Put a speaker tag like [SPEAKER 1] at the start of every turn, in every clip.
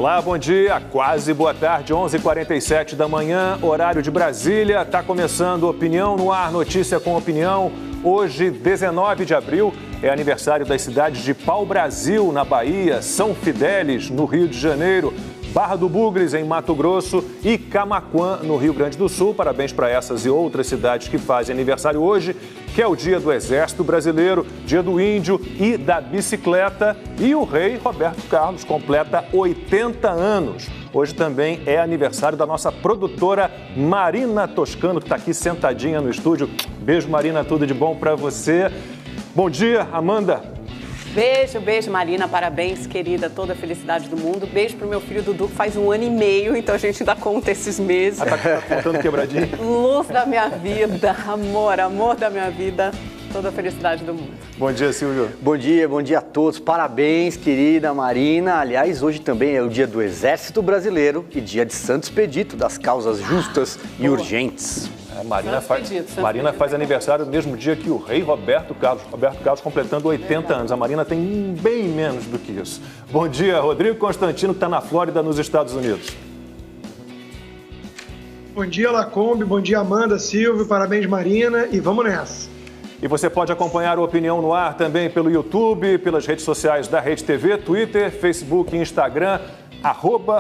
[SPEAKER 1] Olá, bom dia, quase boa tarde, 11h47 da manhã, horário de Brasília. Está começando Opinião no Ar, notícia com opinião. Hoje, 19 de abril, é aniversário das cidades de Pau-Brasil, na Bahia, São Fidélis, no Rio de Janeiro, Barra do Bugres, em Mato Grosso e Camaquã, no Rio Grande do Sul. Parabéns para essas e outras cidades que fazem aniversário hoje, que é o dia do Exército Brasileiro, dia do Índio e da bicicleta. E o rei Roberto Carlos completa 80 anos. Hoje também é aniversário da nossa produtora Marina Toscano, que está aqui sentadinha no estúdio. Beijo, Marina, tudo de bom para você. Bom dia, Amanda.
[SPEAKER 2] Beijo, beijo, Marina, parabéns, querida, toda a felicidade do mundo. Beijo pro meu filho Dudu, que faz 1 ano e meio, então a gente dá conta esses meses.
[SPEAKER 1] Tá contando quebradinho?
[SPEAKER 2] Luz da minha vida, amor da minha vida, toda a felicidade do mundo.
[SPEAKER 1] Bom dia, Silvio.
[SPEAKER 3] Bom dia a todos. Parabéns, querida Marina. Aliás, hoje também é o dia do Exército Brasileiro e dia de Santo Expedito, das causas justas e urgentes.
[SPEAKER 1] Marina faz aniversário no mesmo dia que o rei Roberto Carlos. Roberto Carlos completando 80 anos. A Marina tem bem menos do que isso. Bom dia, Rodrigo Constantino, que está na Flórida, nos Estados Unidos.
[SPEAKER 4] Bom dia, Lacombe. Bom dia, Amanda, Silvio. Parabéns, Marina. E vamos nessa.
[SPEAKER 1] E você pode acompanhar o Opinião no Ar também pelo YouTube, pelas redes sociais da Rede TV, Twitter, Facebook e Instagram.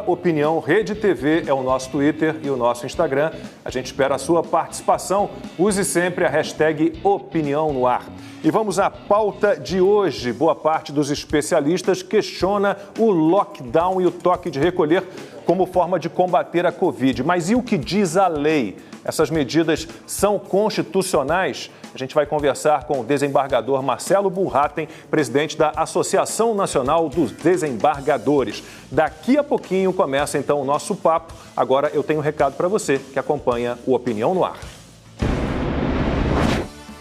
[SPEAKER 1] @Opinião Rede TV é o nosso Twitter e o nosso Instagram. A gente espera a sua participação. Use sempre a hashtag Opinião no Ar. E vamos à pauta de hoje. Boa parte dos especialistas questiona o lockdown e o toque de recolher como forma de combater a Covid. Mas e o que diz a lei? Essas medidas são constitucionais? A gente vai conversar com o desembargador Marcelo Burratem, presidente da Associação Nacional dos Desembargadores. Daqui a pouquinho começa então o nosso papo. Agora eu tenho um recado para você que acompanha o Opinião no Ar.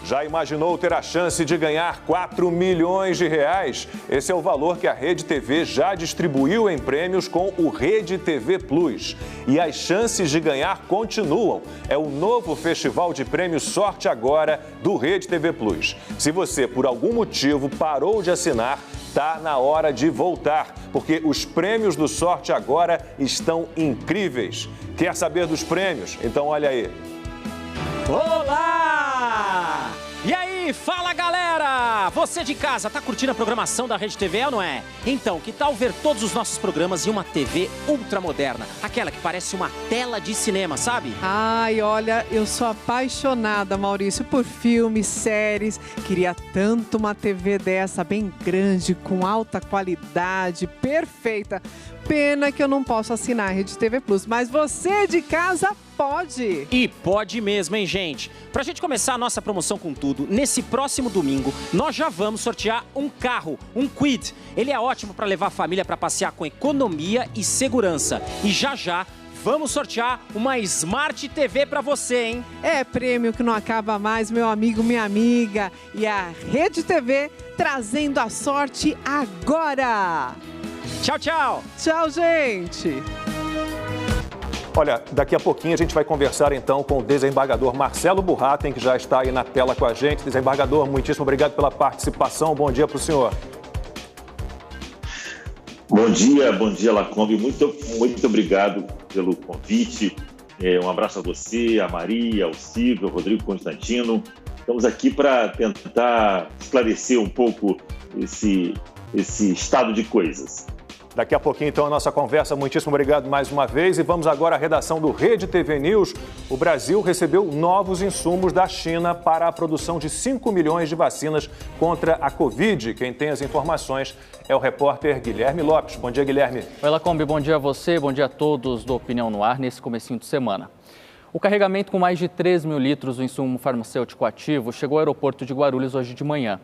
[SPEAKER 1] Já imaginou ter a chance de ganhar 4 milhões de reais? Esse é o valor que a Rede TV já distribuiu em prêmios com o Rede TV Plus. E as chances de ganhar continuam. É o novo Festival de Prêmios Sorte Agora do Rede TV Plus. Se você, por algum motivo, parou de assinar, tá na hora de voltar, porque os prêmios do Sorte Agora estão incríveis. Quer saber dos prêmios? Então olha aí.
[SPEAKER 5] Olá! E aí, fala galera! Você de casa, tá curtindo a programação da Rede TV ou não é? Então, que tal ver todos os nossos programas em uma TV ultramoderna? Aquela que parece uma tela de cinema, sabe?
[SPEAKER 6] Ai, olha, eu sou apaixonada, Maurício, por filmes, séries. Queria tanto uma TV dessa, bem grande, com alta qualidade, perfeita. Pena que eu não posso assinar a Rede TV Plus, mas você de casa pode.
[SPEAKER 5] E pode mesmo, hein, gente? Pra gente começar a nossa promoção com tudo, nesse próximo domingo, nós já vamos sortear um carro, um Kwid. Ele é ótimo para levar a família para passear com economia e segurança. E já vamos sortear uma Smart TV para você, hein?
[SPEAKER 6] É prêmio que não acaba mais, meu amigo, minha amiga. E a Rede TV trazendo a sorte agora.
[SPEAKER 5] Tchau, tchau.
[SPEAKER 6] Tchau, gente.
[SPEAKER 1] Olha, daqui a pouquinho a gente vai conversar então com o desembargador Marcelo Burratem, que já está aí na tela com a gente. Desembargador, muitíssimo obrigado pela participação. Bom dia para o senhor.
[SPEAKER 7] Bom dia, Lacombe. Muito obrigado pelo convite. Um abraço a você, a Maria, ao Silvio, ao Rodrigo Constantino. Estamos aqui para tentar esclarecer um pouco esse estado de coisas.
[SPEAKER 1] Daqui a pouquinho, então, a nossa conversa. Muitíssimo obrigado mais uma vez. E vamos agora à redação do Rede TV News. O Brasil recebeu novos insumos da China para a produção de 5 milhões de vacinas contra a Covid. Quem tem as informações é o repórter Guilherme Lopes. Bom dia, Guilherme.
[SPEAKER 8] Oi, Lacombe. Bom dia a você, bom dia a todos do Opinião no Ar nesse comecinho de semana. O carregamento com mais de 3 mil litros do insumo farmacêutico ativo chegou ao aeroporto de Guarulhos hoje de manhã.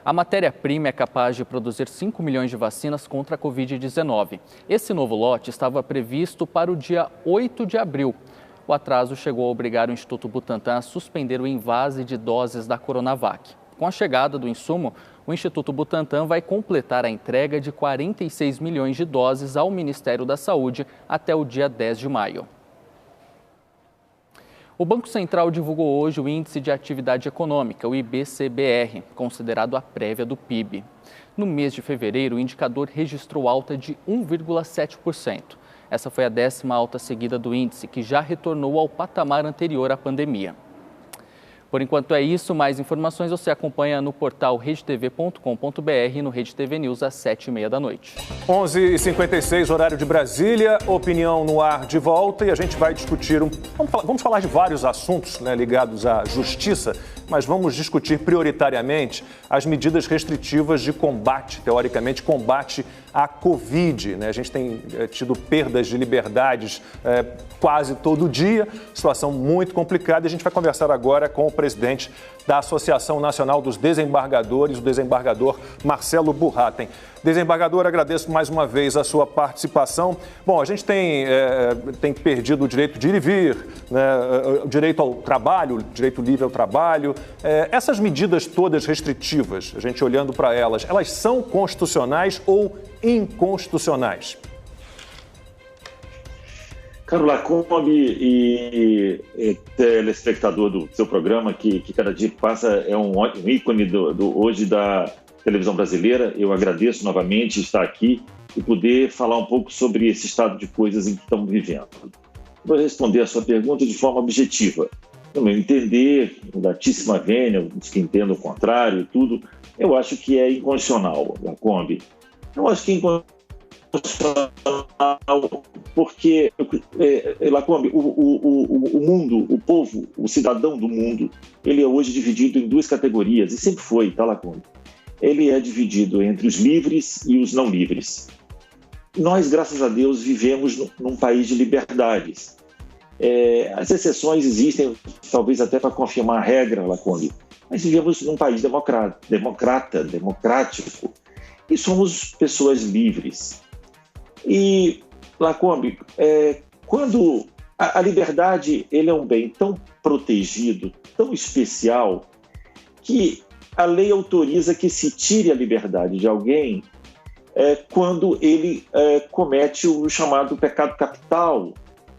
[SPEAKER 8] A matéria-prima é capaz de produzir 5 milhões de vacinas contra a Covid-19. Esse novo lote estava previsto para o dia 8 de abril. O atraso chegou a obrigar o Instituto Butantan a suspender o invase de doses da Coronavac. Com a chegada do insumo, o Instituto Butantan vai completar a entrega de 46 milhões de doses ao Ministério da Saúde até o dia 10 de maio. O Banco Central divulgou hoje o Índice de Atividade Econômica, o IBCBR, considerado a prévia do PIB. No mês de fevereiro, o indicador registrou alta de 1,7%. Essa foi a 10ª alta seguida do índice, que já retornou ao patamar anterior à pandemia. Por enquanto é isso. Mais informações você acompanha no portal redetv.com.br e no Rede TV News às 7h30 da noite.
[SPEAKER 1] 11h56, horário de Brasília, Opinião no Ar de volta, e a gente vai discutir, vamos falar de vários assuntos, né, ligados à justiça, mas vamos discutir prioritariamente as medidas restritivas de combate, teoricamente, combate à Covid, né? A gente tem tido perdas de liberdades quase todo dia, situação muito complicada, e a gente vai conversar agora com o presidente da Associação Nacional dos Desembargadores, o desembargador Marcelo Burratem. Desembargador, agradeço mais uma vez a sua participação. Bom, a gente tem perdido o direito de ir e vir, né, o direito ao trabalho, o direito livre ao trabalho. Essas medidas todas restritivas, a gente olhando para elas são constitucionais ou inconstitucionais?
[SPEAKER 7] Caro Lacombe e telespectador do seu programa, que cada dia que passa é um ícone hoje da televisão brasileira, eu agradeço novamente estar aqui e poder falar um pouco sobre esse estado de coisas em que estamos vivendo. Vou responder a sua pergunta de forma objetiva. No meu entender, latíssima vênia, os que entendem o contrário e tudo, eu acho que é inconstitucional, Lacombe. Eu acho que é inconstitucional porque, Lacombe, o mundo, o povo, o cidadão do mundo, ele é hoje dividido em duas categorias, e sempre foi, tá, Lacombe? Ele é dividido entre os livres e os não livres. Nós, graças a Deus, vivemos num país de liberdades. As exceções existem, talvez até para confirmar a regra, Lacombe, mas vivemos num país democrático, e somos pessoas livres. E, Lacombe, quando a liberdade ele é um bem tão protegido, tão especial, que a lei autoriza que se tire a liberdade de alguém quando ele comete o chamado pecado capital,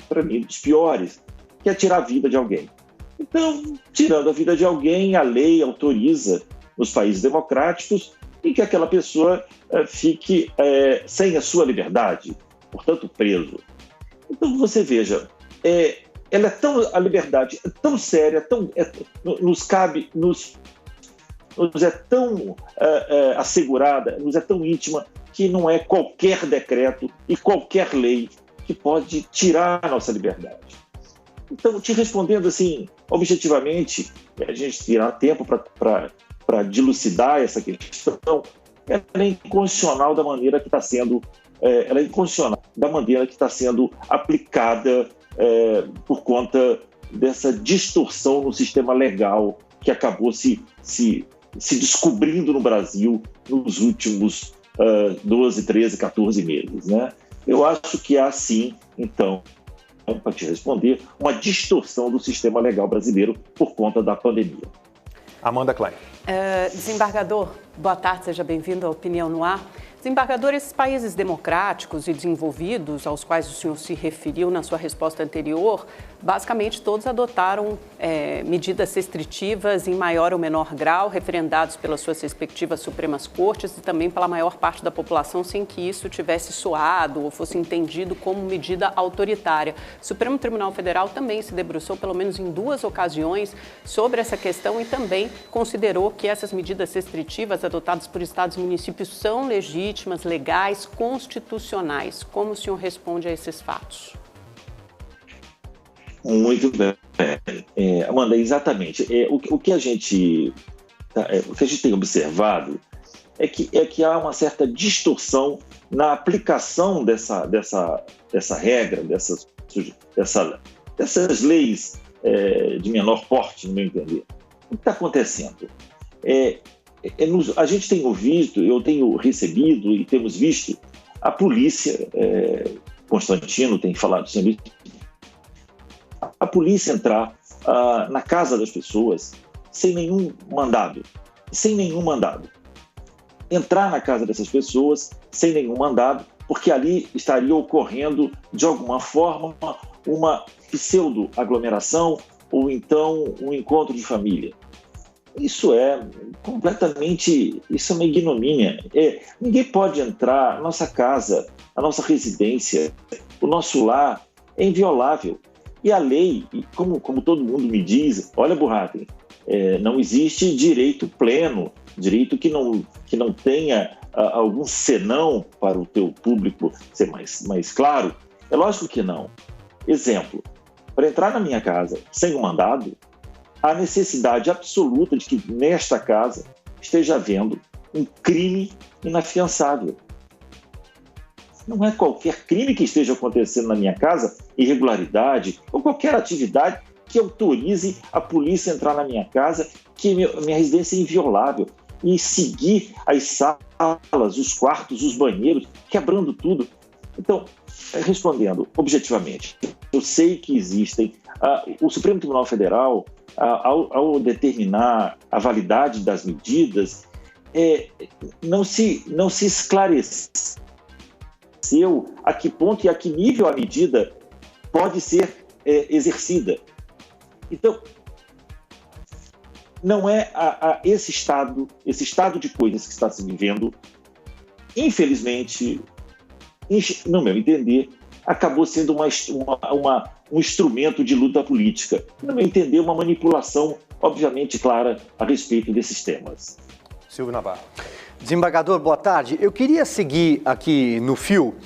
[SPEAKER 7] para mim, dos piores, que é tirar a vida de alguém. Então, tirando a vida de alguém, a lei autoriza, nos países democráticos, e que aquela pessoa fique sem a sua liberdade, portanto, preso. Então, você veja, a liberdade é tão séria, nos é tão assegurada, nos é tão íntima, que não é qualquer decreto e qualquer lei que pode tirar a nossa liberdade. Então, te respondendo assim, objetivamente, a gente terá tempo para dilucidar essa questão, ela é inconstitucional da maneira que está sendo, aplicada por conta dessa distorção no sistema legal que acabou se descobrindo no Brasil nos últimos 12, 13, 14 meses, né? Eu acho que há sim, então, para te responder, uma distorção do sistema legal brasileiro por conta da pandemia.
[SPEAKER 1] Amanda Klein.
[SPEAKER 2] Desembargador, boa tarde, seja bem-vindo à Opinião no Ar. Desembargador, esses países democráticos e desenvolvidos aos quais o senhor se referiu na sua resposta anterior, basicamente todos adotaram medidas restritivas em maior ou menor grau, referendados pelas suas respectivas Supremas Cortes e também pela maior parte da população, sem que isso tivesse soado ou fosse entendido como medida autoritária. O Supremo Tribunal Federal também se debruçou, pelo menos em 2 ocasiões, sobre essa questão e também considerou que essas medidas restritivas adotadas por estados e municípios são legítimas, legais, constitucionais. Como o senhor responde a esses fatos?
[SPEAKER 7] Muito bem. Amanda, exatamente. O que a gente tem observado é que há uma certa distorção na aplicação dessa regra, dessas leis de menor porte, no meu entender. O que está acontecendo? A gente tem ouvido, eu tenho recebido e temos visto a polícia, Constantino tem falado sobre isso, a polícia entrar na casa das pessoas sem nenhum mandado. Entrar na casa dessas pessoas sem nenhum mandado, porque ali estaria ocorrendo, de alguma forma, uma pseudo-aglomeração, ou então um encontro de família. Isso é uma ignomínia. Ninguém pode entrar, a nossa casa, a nossa residência, o nosso lar é inviolável. E a lei, como todo mundo me diz, olha, Burratem, não existe direito pleno, direito que não tenha algum senão para o teu público ser mais claro. É lógico que não. Exemplo, para entrar na minha casa sem um mandado, há necessidade absoluta de que nesta casa esteja havendo um crime inafiançável. Não é qualquer crime que esteja acontecendo na minha casa, irregularidade ou qualquer atividade que autorize a polícia a entrar na minha casa, que minha residência é inviolável, e seguir as salas, os quartos, os banheiros, quebrando tudo. Então, respondendo objetivamente, eu sei que existem... o Supremo Tribunal Federal, ao determinar a validade das medidas, não se esclareceu a que ponto e a que nível a medida pode ser exercida. Então, não é esse estado de coisas que está se vivendo, infelizmente, no meu entender, acabou sendo um instrumento de luta política. No meu entender, uma manipulação, obviamente, clara a respeito desses temas.
[SPEAKER 1] Silvio Navarro.
[SPEAKER 3] Desembargador, boa tarde. Eu queria seguir aqui no fio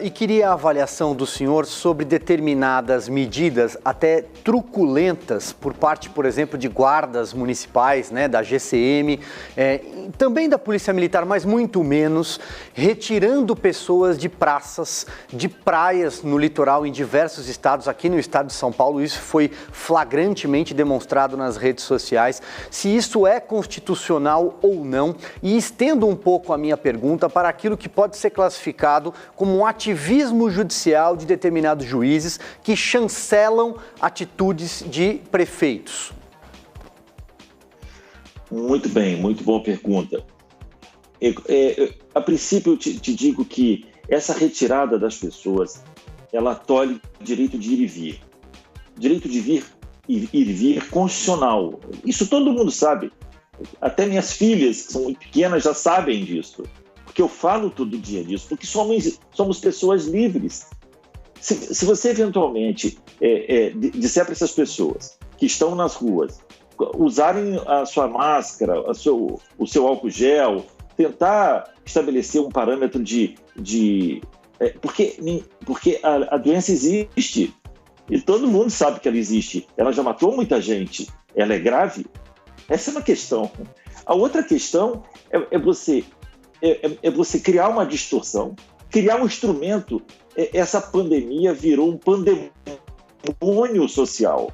[SPEAKER 3] e queria a avaliação do senhor sobre determinadas medidas até truculentas por parte, por exemplo, de guardas municipais, né, da GCM, também da Polícia Militar, mas muito menos, retirando pessoas de praças, de praias no litoral em diversos estados. Aqui no estado de São Paulo, isso foi flagrantemente demonstrado nas redes sociais. Se isso é constitucional ou não, e estendo um pouco a minha pergunta para aquilo que pode ser classificado como um ativismo judicial de determinados juízes que chancelam atitudes de prefeitos.
[SPEAKER 7] Muito bem, muito boa pergunta. A princípio, eu te digo que essa retirada das pessoas, ela tolhe direito de ir e vir. Direito de ir e vir constitucional. Isso todo mundo sabe. Até minhas filhas, que são muito pequenas, já sabem disso. Porque eu falo todo dia disso. Porque somos pessoas livres. Se você eventualmente disser para essas pessoas que estão nas ruas usarem a sua máscara, o seu álcool gel, tentar estabelecer um parâmetro porque a doença existe. E todo mundo sabe que ela existe. Ela já matou muita gente. Ela é grave. Essa é uma questão. A outra questão é você criar uma distorção, criar um instrumento. Essa pandemia virou um pandemônio social.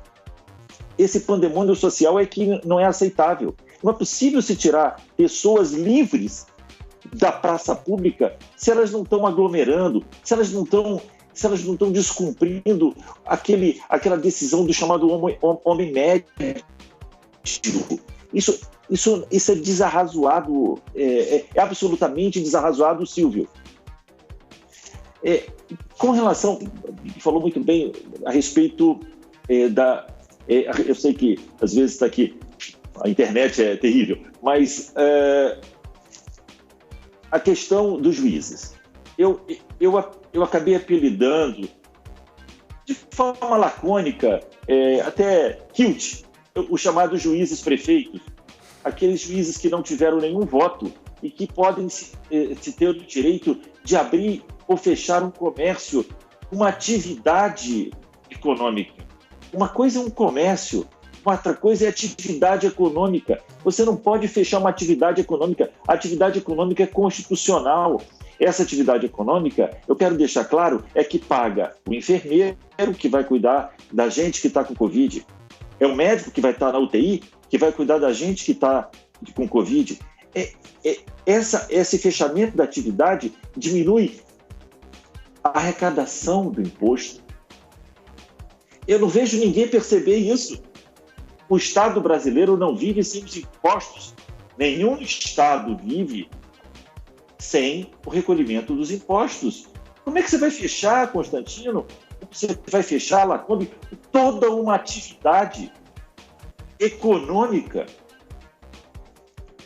[SPEAKER 7] Esse pandemônio social é que não é aceitável. Não é possível se tirar pessoas livres da praça pública se elas não estão aglomerando, se elas não estão descumprindo aquela decisão do chamado homem médio. Isso é desarrazoado, é absolutamente desarrazoado, Silvio. Com relação, falou muito bem a respeito eu sei que às vezes está aqui, a internet é terrível, mas a questão dos juízes. Eu acabei apelidando de forma lacônica, até cute, os chamados juízes prefeitos, aqueles juízes que não tiveram nenhum voto e que podem se ter o direito de abrir ou fechar um comércio, uma atividade econômica. Uma coisa é um comércio, outra coisa é atividade econômica. Você não pode fechar uma atividade econômica. A atividade econômica é constitucional. Essa atividade econômica, eu quero deixar claro, é que paga o enfermeiro que vai cuidar da gente que está com Covid. É o médico que vai estar na UTI, que vai cuidar da gente que está com Covid. Esse fechamento da atividade diminui a arrecadação do imposto. Eu não vejo ninguém perceber isso. O Estado brasileiro não vive sem os impostos. Nenhum Estado vive sem o recolhimento dos impostos. Como é que você vai fechar, Constantino, você vai fechar, Lacombe, toda uma atividade econômica,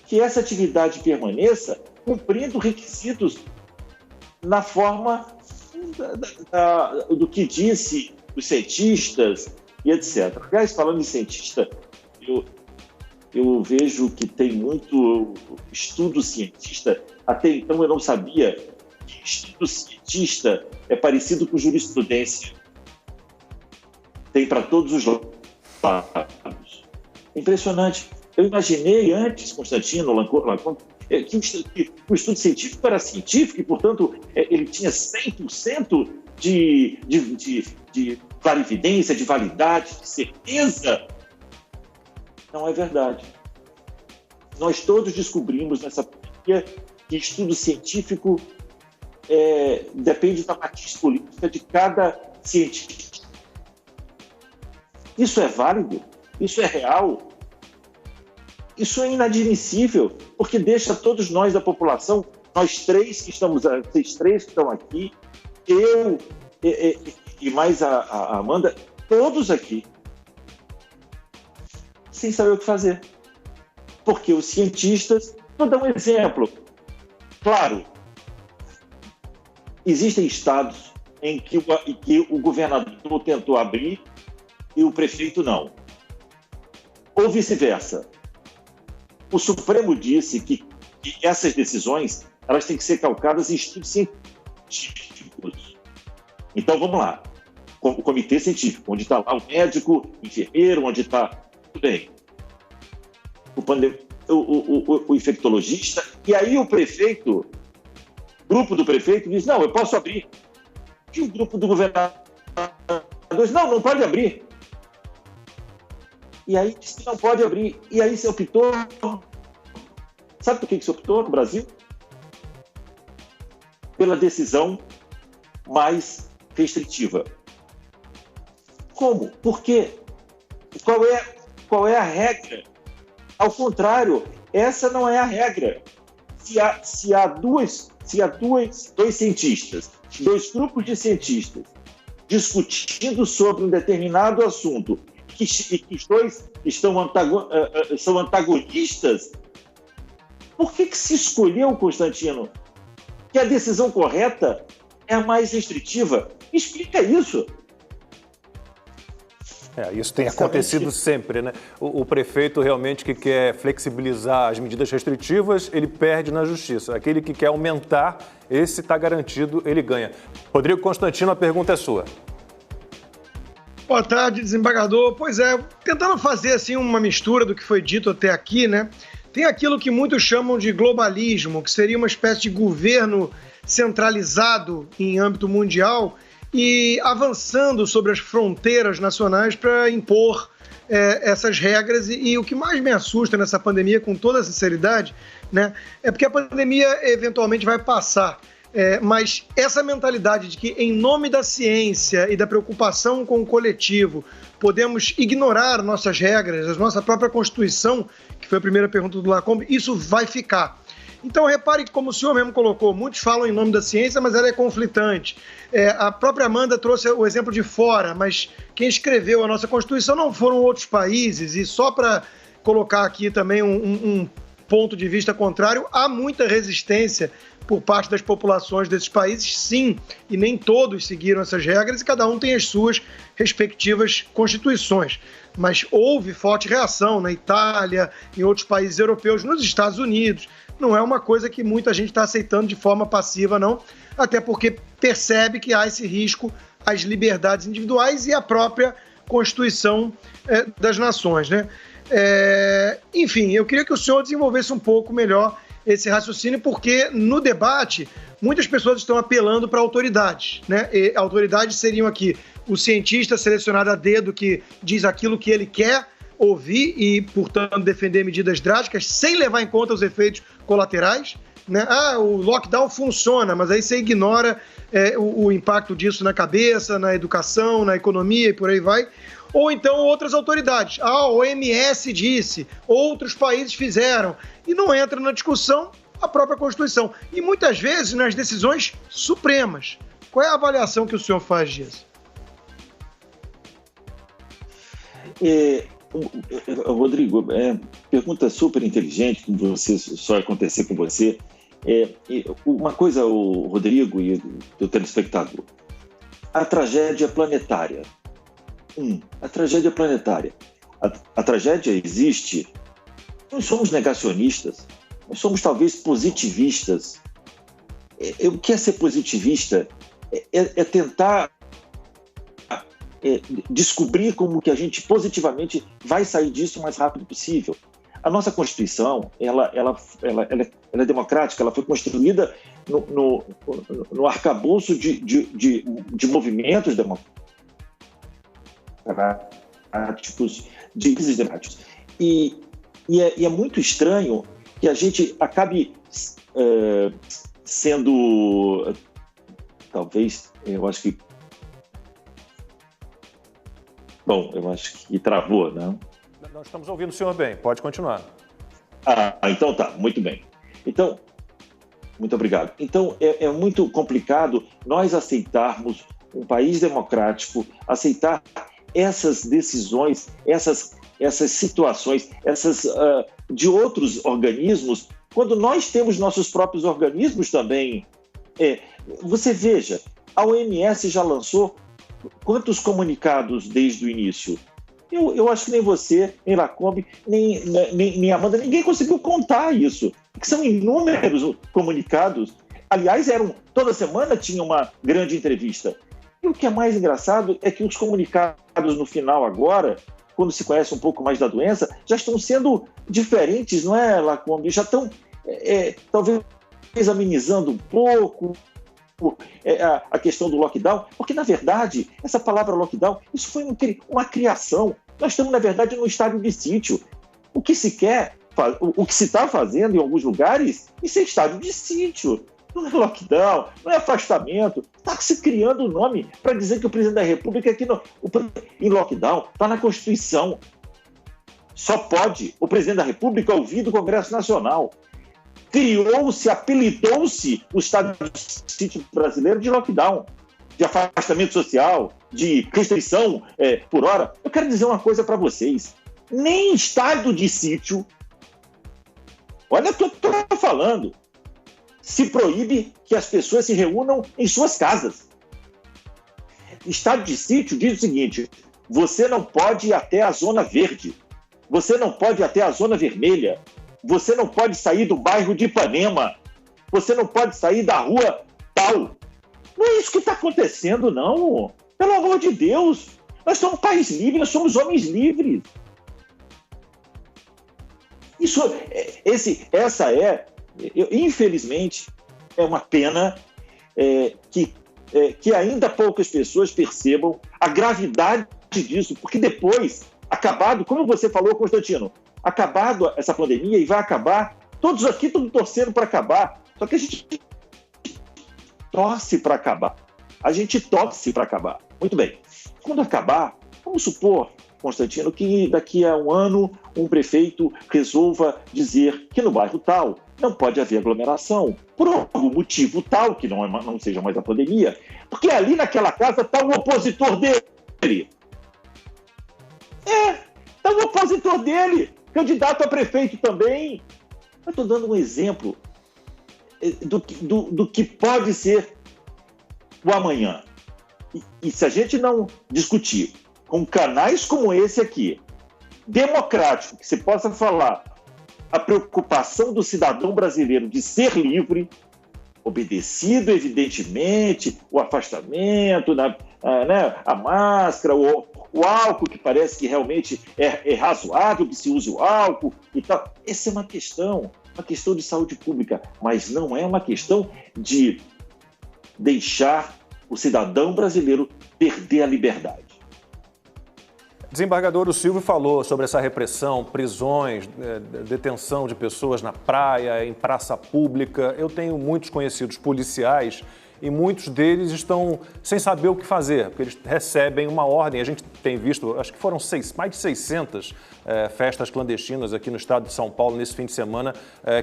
[SPEAKER 7] que essa atividade permaneça cumprindo requisitos na forma do que disse os cientistas e etc. Aliás, falando em cientista, eu vejo que tem muito estudo cientista. Até então eu não sabia que estudo cientista é parecido com jurisprudência. Tem para todos os lados. Impressionante. Eu imaginei antes, Constantino Lacombe, que o estudo científico era científico e, portanto, ele tinha 100% de clarividência, de validade, de certeza. Não é verdade. Nós todos descobrimos nessa pandemia que estudo científico depende da matiz política de cada cientista. Isso é válido? Isso é real? Isso é inadmissível, porque deixa todos nós da população, vocês três que estão aqui, eu e mais a Amanda, todos aqui, sem saber o que fazer. Porque os cientistas... Vou dar um exemplo. Claro, existem estados em que o governador tentou abrir e o prefeito não. Ou vice-versa. O Supremo disse que essas decisões elas têm que ser calcadas em estudos científicos. Então, vamos lá. O comitê científico, onde está lá o médico, o enfermeiro, onde está... Tudo bem. O infectologista. E aí o prefeito, o grupo do prefeito diz, não, eu posso abrir. E o grupo do governador diz, não pode abrir. E aí disse que não pode abrir. E aí você optou... Sabe por que você optou no Brasil? Pela decisão mais restritiva. Como? Por quê? Qual é a regra? Ao contrário, essa não é a regra. Se há dois cientistas, dois grupos de cientistas discutindo sobre um determinado assunto e que os dois são antagonistas, por que se escolheu, Constantino, que a decisão correta é a mais restritiva? Explica isso.
[SPEAKER 1] Isso tem acontecido sempre, né? O prefeito realmente que quer flexibilizar as medidas restritivas, ele perde na justiça. Aquele que quer aumentar, esse está garantido, ele ganha. Rodrigo Constantino, a pergunta é sua.
[SPEAKER 4] Boa tarde, desembargador. Pois é, tentando fazer assim uma mistura do que foi dito até aqui, né? Tem aquilo que muitos chamam de globalismo, que seria uma espécie de governo centralizado em âmbito mundial e avançando sobre as fronteiras nacionais para impor essas regras. E o que mais me assusta nessa pandemia, com toda sinceridade, né, é porque a pandemia eventualmente vai passar. Mas essa mentalidade de que, em nome da ciência e da preocupação com o coletivo, podemos ignorar nossas regras, a nossa própria Constituição, que foi a primeira pergunta do Lacombe, isso vai ficar. Então, repare que, como o senhor mesmo colocou, muitos falam em nome da ciência, mas ela é conflitante. A própria Amanda trouxe o exemplo de fora, mas quem escreveu a nossa Constituição não foram outros países, e só para colocar aqui também um ponto de vista contrário, há muita resistência por parte das populações desses países, sim, e nem todos seguiram essas regras e cada um tem as suas respectivas constituições. Mas houve forte reação na Itália, em outros países europeus, nos Estados Unidos. Não é uma coisa que muita gente está aceitando de forma passiva, não, até porque percebe que há esse risco às liberdades individuais e à própria Constituição das Nações, né? Enfim, eu queria que o senhor desenvolvesse um pouco melhor esse raciocínio, porque no debate muitas pessoas estão apelando para autoridades, né? E autoridades seriam aqui o cientista selecionado a dedo que diz aquilo que ele quer ouvir e, portanto, defender medidas drásticas sem levar em conta os efeitos colaterais, né? O lockdown funciona, mas aí você ignora o impacto disso na cabeça, na educação, na economia e por aí vai. Ou então outras autoridades. A OMS disse, outros países fizeram. E não entra na discussão a própria Constituição. E muitas vezes nas decisões supremas. Qual é a avaliação que o senhor faz disso?
[SPEAKER 7] Rodrigo, pergunta super inteligente, como você, só acontecer com você. Uma coisa, o Rodrigo e o telespectador, a tragédia planetária. A tragédia planetária. A tragédia existe. Nós somos negacionistas, nós somos talvez positivistas. O que é ser positivista? É tentar descobrir como que a gente positivamente vai sair disso o mais rápido possível. A nossa Constituição, ela é democrática, ela foi construída no arcabouço de movimentos democráticos, de crises democráticos. E é muito estranho que a gente acabe sendo, talvez, eu acho que travou, não?
[SPEAKER 1] Nós estamos ouvindo o senhor bem, pode continuar.
[SPEAKER 7] Então tá, muito bem. Então, muito obrigado. Então, é muito complicado nós aceitarmos um país democrático, aceitar essas decisões, essas situações, de outros organismos, quando nós temos nossos próprios organismos também. Você veja, a OMS já lançou quantos comunicados desde o início? Eu acho que nem você, nem Lacombe, nem Amanda, ninguém conseguiu contar isso. Porque são inúmeros comunicados. Aliás, toda semana tinha uma grande entrevista. E o que é mais engraçado é que os comunicados no final agora, quando se conhece um pouco mais da doença, já estão sendo diferentes, não é, Lacombe? Já estão, talvez, amenizando um pouco a questão do lockdown, porque, na verdade, essa palavra lockdown, isso foi uma criação. Nós estamos, na verdade, num estado de sítio. O que se quer, o que se está fazendo em alguns lugares, isso é estado de sítio. Não é lockdown, não é afastamento. Está se criando o nome para dizer que o presidente da República aqui em lockdown está na Constituição. Só pode o presidente da República ouvir do Congresso Nacional. Criou-se, apelidou-se o estado de sítio brasileiro de lockdown, de afastamento social, de restrição por hora. Eu quero dizer uma coisa para vocês. Nem estado de sítio, olha o que eu estou falando, se proíbe que as pessoas se reúnam em suas casas. Estado de sítio diz o seguinte: você não pode ir até a zona verde, você não pode ir até a zona vermelha, você não pode sair do bairro de Ipanema, você não pode sair da rua tal. Não é isso que está acontecendo, não. Pelo amor de Deus. Nós somos um país livre, nós somos homens livres. Infelizmente, é uma pena que ainda poucas pessoas percebam a gravidade disso, porque depois, acabado, como você falou, Constantino, acabado essa pandemia, e vai acabar, todos aqui estão torcendo para acabar, só que a gente torce para acabar. A gente torce para acabar. Muito bem. Quando acabar, vamos supor, Constantino, que daqui a um ano um prefeito resolva dizer que no bairro tal não pode haver aglomeração, por algum motivo tal, que não seja mais a pandemia, porque ali naquela casa está o opositor dele. Está o opositor dele, candidato a prefeito também. Eu estou dando um exemplo do que pode ser o amanhã. E se a gente não discutir com canais como esse aqui, democrático, que se possa falar a preocupação do cidadão brasileiro de ser livre, obedecido, evidentemente, o afastamento, a máscara, o álcool, que parece que realmente é razoável que se use o álcool e tal. Essa é uma questão de saúde pública, mas não é uma questão de deixar o cidadão brasileiro perder a liberdade.
[SPEAKER 1] Desembargador, o Silvio falou sobre essa repressão, prisões, detenção de pessoas na praia, em praça pública. Eu tenho muitos conhecidos policiais e muitos deles estão sem saber o que fazer, porque eles recebem uma ordem. A gente tem visto, acho que foram mais de 600 festas clandestinas aqui no estado de São Paulo nesse fim de semana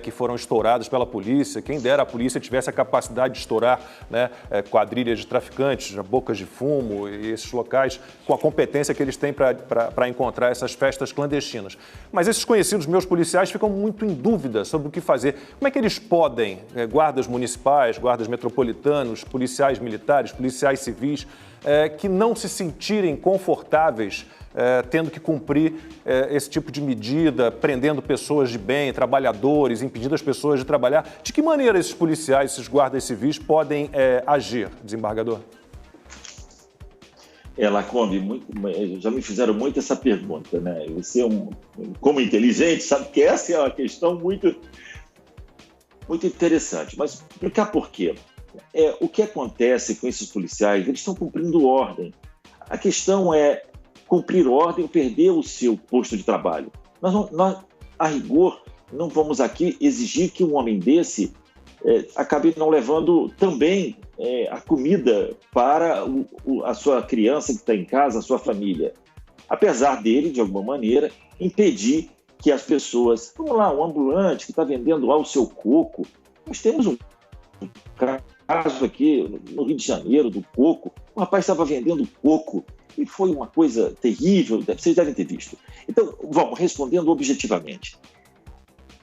[SPEAKER 1] que foram estouradas pela polícia. Quem dera a polícia tivesse a capacidade de estourar, né, quadrilhas de traficantes, bocas de fumo e esses locais com a competência que eles têm para encontrar essas festas clandestinas. Mas esses conhecidos meus policiais ficam muito em dúvida sobre o que fazer. Como é que eles podem, guardas municipais, guardas metropolitanos, policiais militares, policiais civis, que não se sentirem confortáveis tendo que cumprir esse tipo de medida, prendendo pessoas de bem, trabalhadores, impedindo as pessoas de trabalhar? De que maneira esses policiais, esses guardas civis podem agir, desembargador?
[SPEAKER 7] Lacombe, já me fizeram muito essa pergunta, né? Você, como inteligente, sabe que essa é uma questão muito interessante. Mas explicar por quê? O que acontece com esses policiais? Eles estão cumprindo ordem. A questão é cumprir ordem ou perder o seu posto de trabalho. Nós, a rigor, não vamos aqui exigir que um homem desse acabe não levando também a comida para a sua criança que está em casa, a sua família. Apesar dele, de alguma maneira, impedir que as pessoas... Vamos lá, um ambulante que está vendendo lá o seu coco. Nós temos um caso aqui no Rio de Janeiro, do coco. O rapaz estava vendendo coco e foi uma coisa terrível, vocês devem ter visto. Então, vamos, respondendo objetivamente.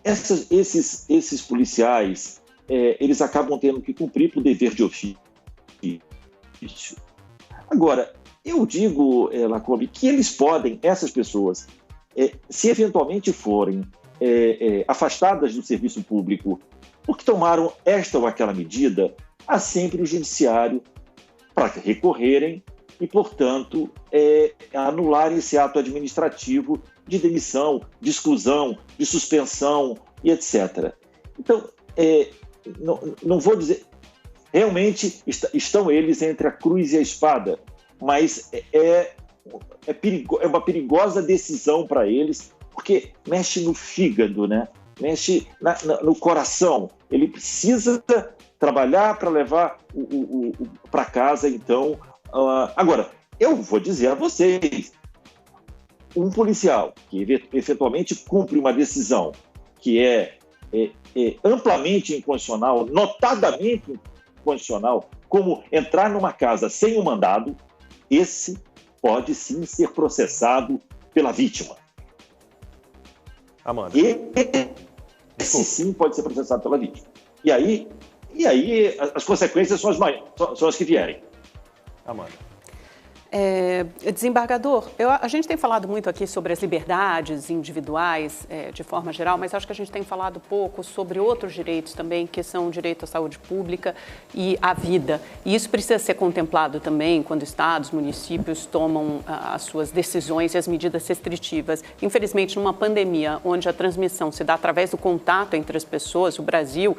[SPEAKER 7] Esses policiais, eles acabam tendo que cumprir por dever de ofício. Agora, eu digo, Lacombe, que eles podem, essas pessoas, se eventualmente forem afastadas do serviço público porque tomaram esta ou aquela medida, há sempre o judiciário para recorrerem e, portanto, anularem esse ato administrativo de demissão, de exclusão, de suspensão e etc. Então, não vou dizer... Realmente estão eles entre a cruz e a espada, mas é uma perigosa decisão para eles, porque mexe no fígado, né? Mexe no coração. Ele precisa trabalhar para levar para casa, então... Agora, eu vou dizer a vocês, um policial que eventualmente cumpre uma decisão que é amplamente inconstitucional, notadamente inconstitucional, como entrar numa casa sem um mandado, esse pode sim ser processado pela vítima.
[SPEAKER 1] Amanda.
[SPEAKER 7] Esse sim pode ser processado pela vítima. E aí as consequências são as que vierem.
[SPEAKER 1] Amanda.
[SPEAKER 2] Desembargador, a gente tem falado muito aqui sobre as liberdades individuais, de forma geral, mas acho que a gente tem falado pouco sobre outros direitos também, que são o direito à saúde pública e à vida. E isso precisa ser contemplado também quando estados, municípios tomam as suas decisões e as medidas restritivas. Infelizmente, numa pandemia onde a transmissão se dá através do contato entre as pessoas, o Brasil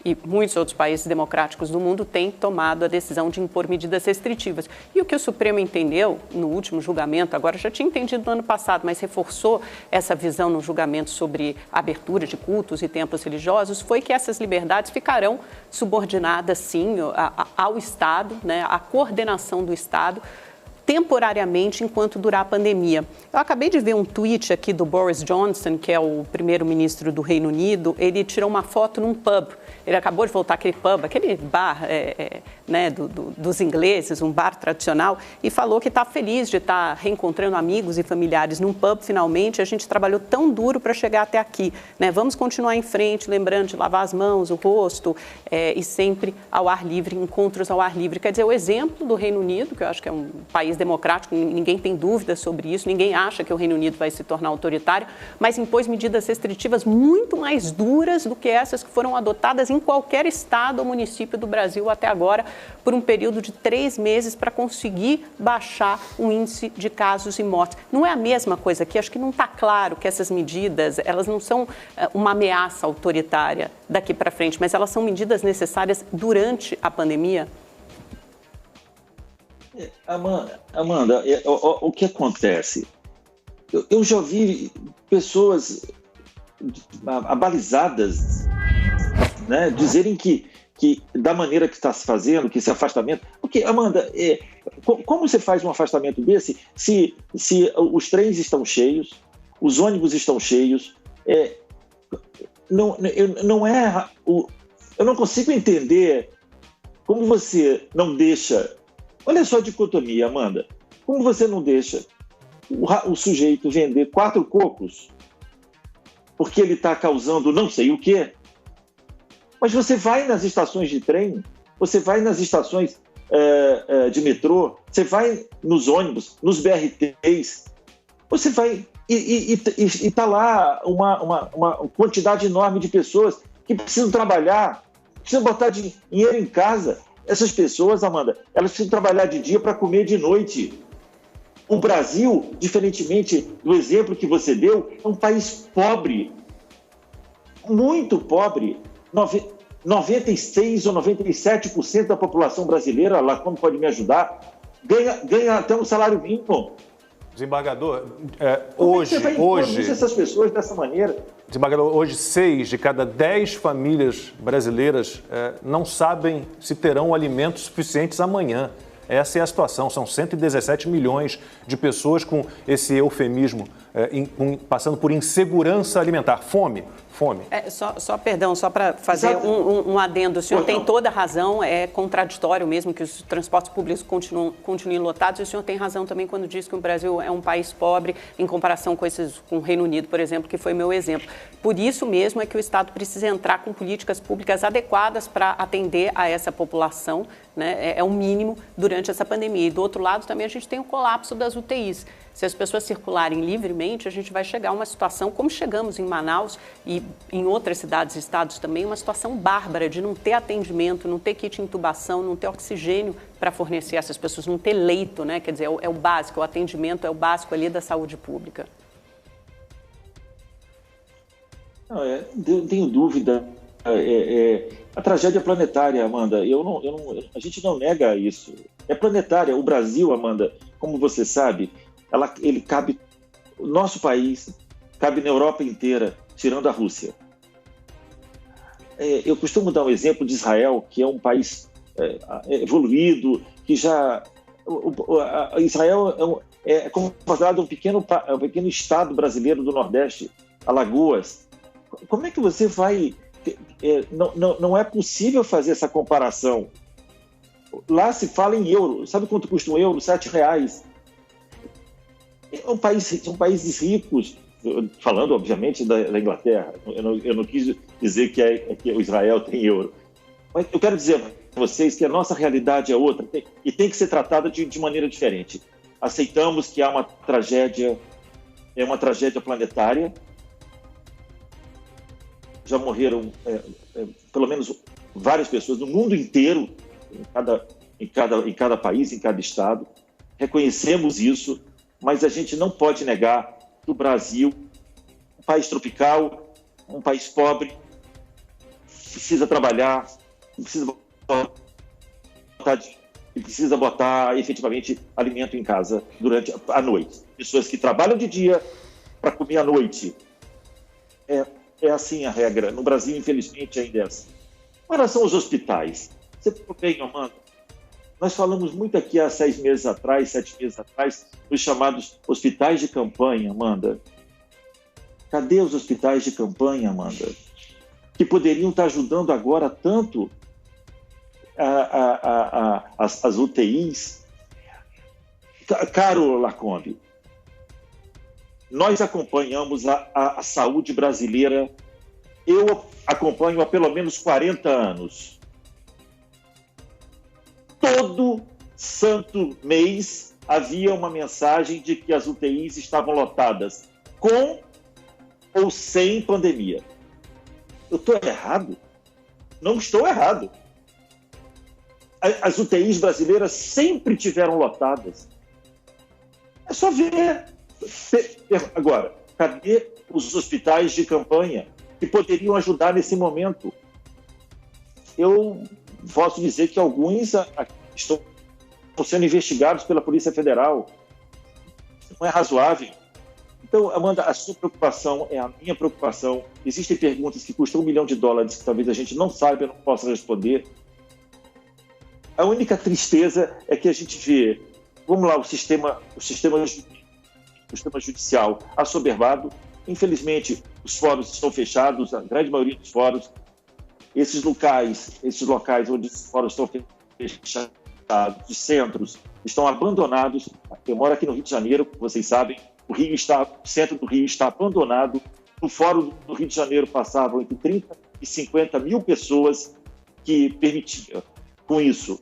[SPEAKER 2] e muitos outros países democráticos do mundo têm tomado a decisão de impor medidas restritivas. E o que o Supremo entendeu no último julgamento, agora já tinha entendido no ano passado, mas reforçou essa visão no julgamento sobre a abertura de cultos e templos religiosos, foi que essas liberdades ficarão subordinadas, sim, ao Estado, né, à coordenação do Estado, temporariamente, enquanto durar a pandemia. Eu acabei de ver um tweet aqui do Boris Johnson, que é o primeiro-ministro do Reino Unido. Ele tirou uma foto num pub. Ele acabou de voltar àquele pub, aquele bar né, dos ingleses, um bar tradicional, e falou que está feliz de estar reencontrando amigos e familiares num pub, finalmente. A gente trabalhou tão duro para chegar até aqui, né? Vamos continuar em frente, lembrando de lavar as mãos, o rosto, e sempre ao ar livre, encontros ao ar livre. Quer dizer, o exemplo do Reino Unido, que eu acho que é um país democrático, ninguém tem dúvida sobre isso, ninguém acha que o Reino Unido vai se tornar autoritário, mas impôs medidas restritivas muito mais duras do que essas que foram adotadas em qualquer estado ou município do Brasil até agora, por um período de 3 meses para conseguir baixar o índice de casos e mortes. Não é a mesma coisa aqui, acho que não está claro que essas medidas, elas não são uma ameaça autoritária daqui para frente, mas elas são medidas necessárias durante a pandemia.
[SPEAKER 7] Amanda, o que acontece? Eu já vi pessoas abalizadas, né, dizerem que da maneira que está se fazendo, que esse afastamento... Porque, Amanda, Como você faz um afastamento desse se os trens estão cheios, os ônibus estão cheios? Eu não consigo entender como você não deixa... Olha só a dicotomia, Amanda. Como você não deixa o sujeito vender 4 cocos porque ele está causando não sei o quê? Mas você vai nas estações de trem, você vai nas estações de metrô, você vai nos ônibus, nos BRTs, você vai e está lá uma quantidade enorme de pessoas que precisam trabalhar, precisam botar dinheiro em casa. Essas pessoas, Amanda, elas precisam trabalhar de dia para comer de noite. O Brasil, diferentemente do exemplo que você deu, é um país pobre, muito pobre. 96% ou 97% da população brasileira, lá como pode me ajudar, ganha até um salário mínimo.
[SPEAKER 1] Desembargador,
[SPEAKER 7] hoje você vai impor essas pessoas dessa maneira?
[SPEAKER 1] Desembargador, hoje 6 de cada 10 famílias brasileiras não sabem se terão alimentos suficientes amanhã. Essa é a situação. São 117 milhões de pessoas com esse eufemismo, passando por insegurança alimentar. Fome.
[SPEAKER 2] Perdão, só para fazer um adendo. O senhor tem toda a razão, é contraditório mesmo que os transportes públicos continuem lotados, e o senhor tem razão também quando diz que o Brasil é um país pobre em comparação com o Reino Unido, por exemplo, que foi meu exemplo. Por isso mesmo é que o Estado precisa entrar com políticas públicas adequadas para atender a essa população, né? É o mínimo durante essa pandemia. E do outro lado também a gente tem o colapso das UTIs. Se as pessoas circularem livremente, a gente vai chegar a uma situação, como chegamos em Manaus e em outras cidades e estados também, uma situação bárbara de não ter atendimento, não ter kit de intubação, não ter oxigênio para fornecer a essas pessoas, não ter leito, né? Quer dizer, é o básico, o atendimento é o básico ali da saúde pública.
[SPEAKER 7] Não tenho dúvida. A tragédia planetária, Amanda, a gente não nega isso. É planetária. O Brasil, Amanda, como você sabe, ele cabe, o nosso país cabe na Europa inteira, tirando a Rússia. Eu costumo dar um exemplo de Israel, que é um país evoluído, que já... Israel é considerado um pequeno estado brasileiro do Nordeste, Alagoas. Como é que você vai... Não é possível fazer essa comparação. Lá se fala em euro. Sabe quanto custa um euro? R$7. São países ricos, falando, obviamente, da Inglaterra. Eu não quis dizer que o Israel tem euro. Mas eu quero dizer para vocês que a nossa realidade é outra e tem que ser tratada de maneira diferente. Aceitamos que há uma tragédia planetária. Já morreram, pelo menos, várias pessoas no mundo inteiro, em cada país, em cada estado. Reconhecemos isso, mas a gente não pode negar que o Brasil, um país tropical, um país pobre, precisa trabalhar, precisa botar efetivamente alimento em casa durante a noite. Pessoas que trabalham de dia para comer à noite. É assim a regra. No Brasil, infelizmente, ainda é assim. Com relação aos hospitais, você falou bem, Amanda, nós falamos muito aqui há 7 meses atrás, dos chamados hospitais de campanha, Amanda. Cadê os hospitais de campanha, Amanda? Que poderiam estar ajudando agora tanto as UTIs. Caro Lacombe, nós acompanhamos a saúde brasileira, eu acompanho há pelo menos 40 anos. Todo santo mês havia uma mensagem de que as UTIs estavam lotadas, com ou sem pandemia. Eu estou errado? Não estou errado. As UTIs brasileiras sempre tiveram lotadas. É só ver. Agora, cadê os hospitais de campanha que poderiam ajudar nesse momento? Eu posso dizer que alguns estão sendo investigados pela Polícia Federal. Não é razoável. Então, Amanda, a sua preocupação é a minha preocupação. Existem perguntas que custam $1 milhão que talvez a gente não saiba e não possa responder. A única tristeza é que a gente vê vamos lá, o sistema judicial assoberbado. Infelizmente, os fóruns estão fechados, a grande maioria dos fóruns. Esses locais onde os fóruns estão fechados, os centros, estão abandonados. Eu moro aqui no Rio de Janeiro, como vocês sabem, o centro do Rio está abandonado. No Fórum do Rio de Janeiro passavam entre 30 e 50 mil pessoas, que permitiam, com isso,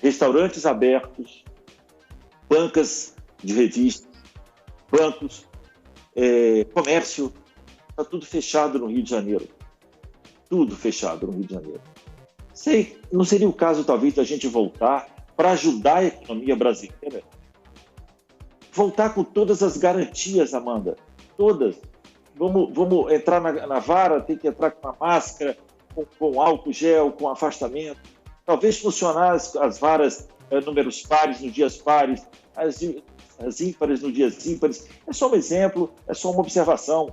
[SPEAKER 7] restaurantes abertos, bancas de revistas, bancos, comércio, está tudo fechado no Rio de Janeiro. Tudo fechado no Rio de Janeiro. Não seria o caso, talvez, da gente voltar para ajudar a economia brasileira? Voltar com todas as garantias, Amanda, todas. Vamos entrar na vara, tem que entrar com a máscara, com álcool gel, com afastamento. Talvez funcionar as varas números pares nos dias pares, as ímpares nos dias ímpares. É só um exemplo, é só uma observação.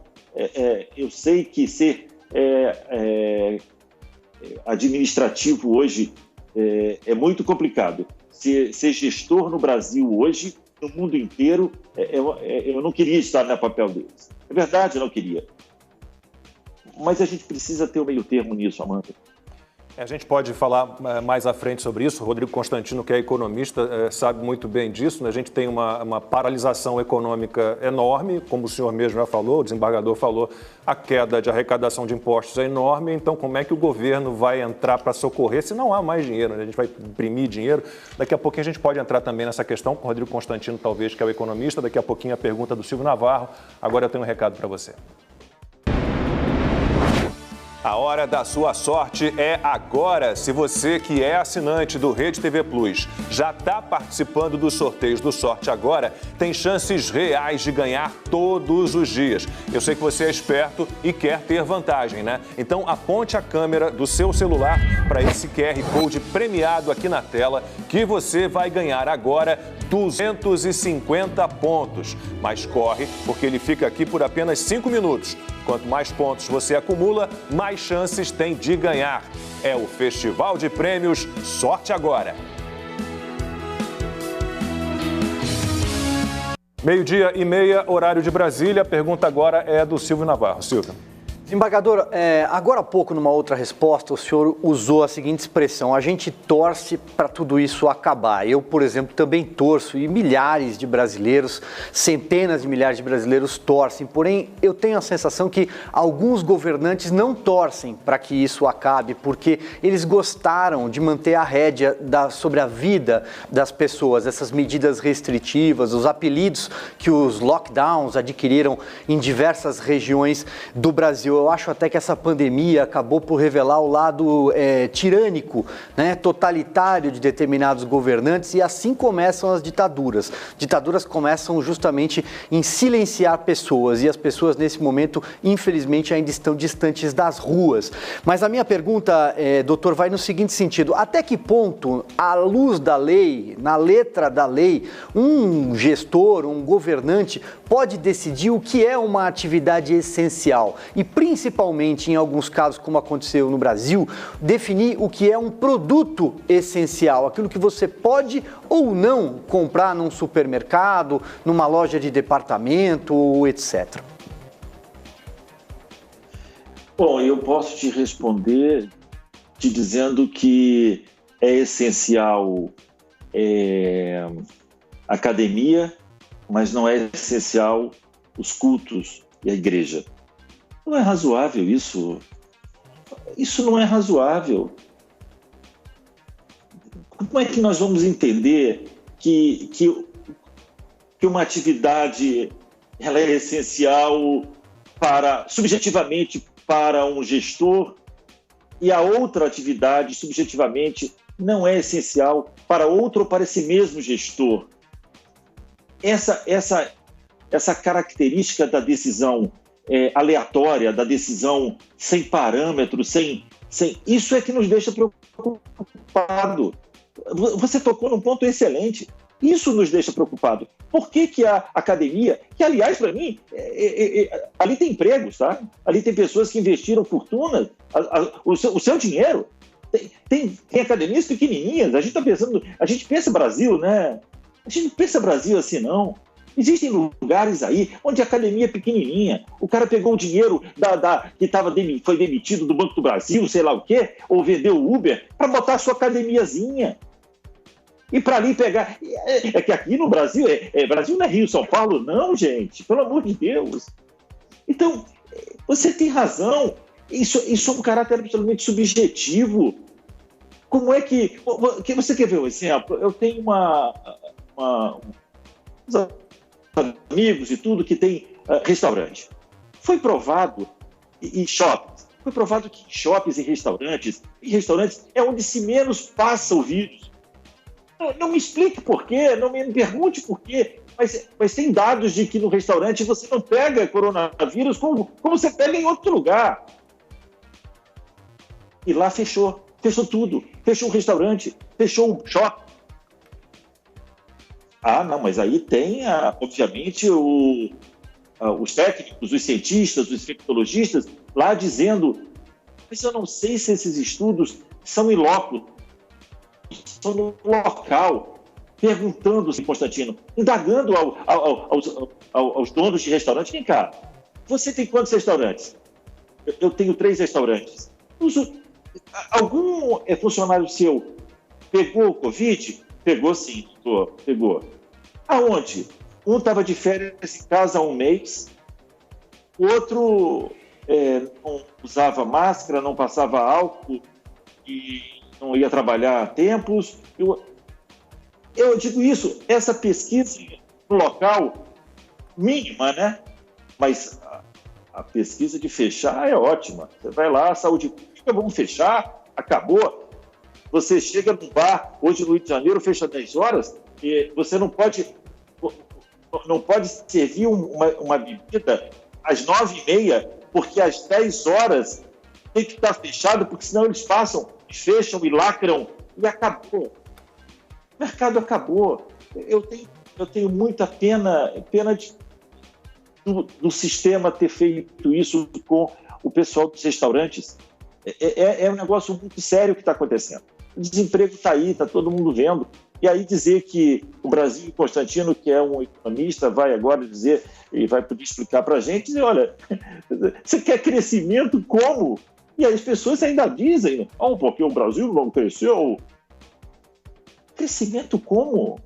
[SPEAKER 7] Eu sei que ser administrativo hoje é muito complicado. Ser gestor no Brasil hoje, no mundo inteiro, eu não queria estar no papel deles. É verdade, eu não queria. Mas a gente precisa ter o meio termo nisso, Amanda.
[SPEAKER 1] A gente pode falar mais à frente sobre isso. O Rodrigo Constantino, que é economista, sabe muito bem disso, né? A gente tem uma paralisação econômica enorme, como o senhor mesmo já falou, o desembargador falou, a queda de arrecadação de impostos é enorme, então como é que o governo vai entrar para socorrer se não há mais dinheiro, né? A gente vai imprimir dinheiro. Daqui a pouquinho a gente pode entrar também nessa questão com o Rodrigo Constantino, talvez, que é o economista. Daqui a pouquinho a pergunta do Silvio Navarro. Agora eu tenho um recado para você. A hora da sua sorte é agora. Se você que é assinante do Rede TV Plus já está participando dos sorteios do Sorte Agora, tem chances reais de ganhar todos os dias. Eu sei que você é esperto e quer ter vantagem, né? Então aponte a câmera do seu celular para esse QR Code premiado aqui na tela, que você vai ganhar agora 250 pontos. Mas corre, porque ele fica aqui por apenas 5 minutos. Quanto mais pontos você acumula, mais chances tem de ganhar. É o Festival de Prêmios Sorte Agora. 12:30, horário de Brasília. A pergunta agora é do Silvio Navarro. Silvio.
[SPEAKER 3] Desembargador, agora há pouco, numa outra resposta, o senhor usou a seguinte expressão: a gente torce para tudo isso acabar. Eu, por exemplo, também torço, e milhares de brasileiros, centenas de milhares de brasileiros torcem. Porém, eu tenho a sensação que alguns governantes não torcem para que isso acabe, porque eles gostaram de manter a rédea sobre a vida das pessoas, essas medidas restritivas, os apelidos que os lockdowns adquiriram em diversas regiões do Brasil. Eu acho até que essa pandemia acabou por revelar o lado tirânico, né, totalitário de determinados governantes, e assim começam as ditaduras. Ditaduras começam justamente em silenciar pessoas, e as pessoas nesse momento, infelizmente, ainda estão distantes das ruas. Mas a minha pergunta, doutor, vai no seguinte sentido: até que ponto, à luz da lei, na letra da lei, um gestor, um governante pode decidir o que é uma atividade essencial e, principalmente em alguns casos, como aconteceu no Brasil, definir o que é um produto essencial, aquilo que você pode ou não comprar num supermercado, numa loja de departamento, etc.
[SPEAKER 7] Bom, eu posso te responder te dizendo que é essencial academia, mas não é essencial os cultos e a igreja. Não é razoável isso. Isso não é razoável. Como é que nós vamos entender que uma atividade ela é essencial subjetivamente para um gestor e a outra atividade subjetivamente não é essencial para outro ou para esse mesmo gestor? Essa característica da decisão aleatória, da decisão sem parâmetros, isso é que nos deixa preocupado. Você tocou num ponto excelente. Isso nos deixa preocupado. Por que a academia, que aliás para mim, ali tem empregos, tá? Ali tem pessoas que investiram fortunas, o seu dinheiro. Tem academias pequenininhas. A gente pensa Brasil, né? A gente não pensa Brasil assim, não. Existem lugares aí onde a academia é pequenininha. O cara pegou o dinheiro que foi demitido do Banco do Brasil, sei lá o quê, ou vendeu o Uber, para botar a sua academiazinha. E para ali pegar... É que aqui no Brasil, Brasil não é Rio, São Paulo, não, gente. Pelo amor de Deus. Então, você tem razão. Isso é um caráter absolutamente subjetivo. Como é que... Você quer ver um exemplo? Eu tenho amigos e tudo que tem restaurante. Foi provado em shoppings. Foi provado que em shoppings e restaurantes é onde se menos passa o vírus. Não me explique por quê, não me pergunte por quê, mas tem dados de que no restaurante você não pega coronavírus como você pega em outro lugar. E lá fechou tudo. Fechou o restaurante, fechou o shopping. Ah, não, mas aí tem, obviamente, os técnicos, os cientistas, os infectologistas lá dizendo, mas eu não sei se esses estudos são in loco, são no local, perguntando-se, Constantino, indagando aos donos de restaurantes, vem cá, você tem quantos restaurantes? Eu tenho 3 restaurantes. Algum funcionário seu pegou o Covid? Pegou sim, doutor, pegou. Aonde? Um estava de férias em casa há um mês, o outro não usava máscara, não passava álcool e não ia trabalhar há tempos. Eu digo isso, essa pesquisa no local, mínima, né? Mas a pesquisa de fechar é ótima. Você vai lá, saúde pública, vamos fechar, acabou. Você chega num bar, hoje no Rio de Janeiro, fecha 10 horas, e você não pode servir uma bebida às 9h30, porque às 10 horas tem que estar fechado, porque senão eles fecham e lacram, e acabou. O mercado acabou. Eu tenho muita pena do sistema ter feito isso com o pessoal dos restaurantes. É um negócio muito sério que está acontecendo. O desemprego está aí, está todo mundo vendo. E aí dizer que o Brasil, Constantino, que é um economista, vai agora dizer e vai poder explicar para a gente, dizer, olha, você quer crescimento como? E aí as pessoas ainda dizem, porque o Brasil não cresceu. Crescimento como?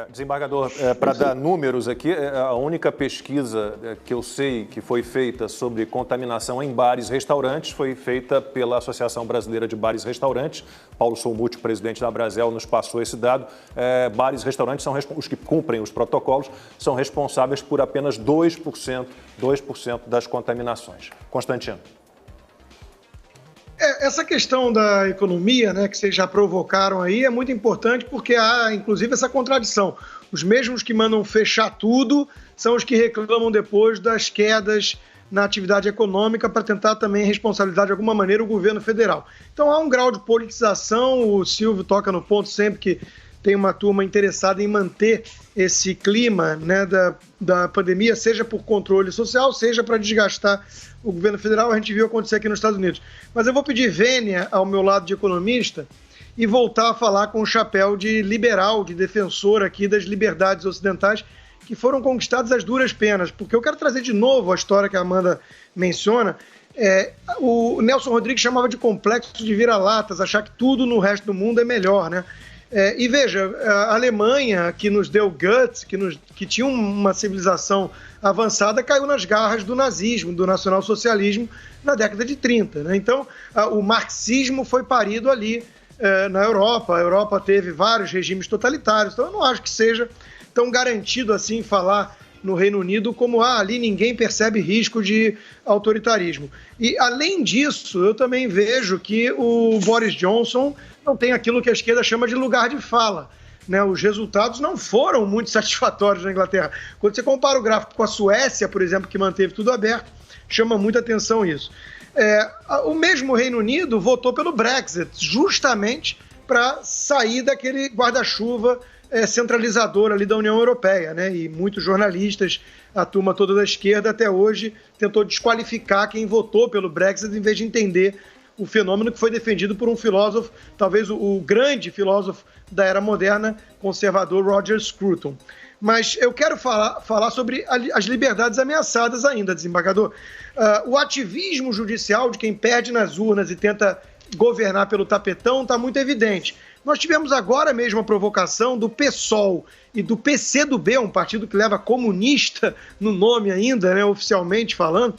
[SPEAKER 1] Desembargador, para dar números aqui, a única pesquisa que eu sei que foi feita sobre contaminação em bares e restaurantes foi feita pela Associação Brasileira de Bares e Restaurantes. Paulo Solmuth, presidente da Brasel, nos passou esse dado. Bares e restaurantes são os que cumprem os protocolos, são responsáveis por apenas 2% das contaminações. Constantino.
[SPEAKER 4] Essa questão da economia, né, que vocês já provocaram aí, é muito importante porque há, inclusive, essa contradição. Os mesmos que mandam fechar tudo são os que reclamam depois das quedas na atividade econômica para tentar também responsabilizar de alguma maneira o governo federal. Então há um grau de politização, o Silvio toca no ponto sempre que tem uma turma interessada em manter esse clima, né, da pandemia, seja por controle social, seja para desgastar o governo federal. A gente viu acontecer aqui nos Estados Unidos. Mas eu vou pedir vênia ao meu lado de economista e voltar a falar com o chapéu de liberal, de defensor aqui das liberdades ocidentais que foram conquistadas às duras penas. Porque eu quero trazer de novo a história que a Amanda menciona. O Nelson Rodrigues chamava de complexo de vira-latas, achar que tudo no resto do mundo é melhor, né? E veja, a Alemanha, que nos deu guts, que tinha uma civilização avançada, caiu nas garras do nazismo, do nacionalsocialismo, na década de 30. Né? Então, o marxismo foi parido ali na Europa. A Europa teve vários regimes totalitários, então eu não acho que seja tão garantido assim falar no Reino Unido como ali ninguém percebe risco de autoritarismo. E, além disso, eu também vejo que o Boris Johnson não tem aquilo que a esquerda chama de lugar de fala. Né? Os resultados não foram muito satisfatórios na Inglaterra. Quando você compara o gráfico com a Suécia, por exemplo, que manteve tudo aberto, chama muita atenção isso. O mesmo Reino Unido votou pelo Brexit, justamente para sair daquele guarda-chuva centralizador ali da União Europeia, né? E muitos jornalistas, a turma toda da esquerda até hoje tentou desqualificar quem votou pelo Brexit em vez de entender o fenômeno que foi defendido por um filósofo, talvez o grande filósofo da era moderna, conservador Roger Scruton. Mas eu quero falar sobre as liberdades ameaçadas ainda, desembargador. O ativismo judicial de quem perde nas urnas e tenta governar pelo tapetão está muito evidente. Nós tivemos agora mesmo a provocação do PSOL e do PCdoB, um partido que leva comunista no nome ainda, né, oficialmente falando,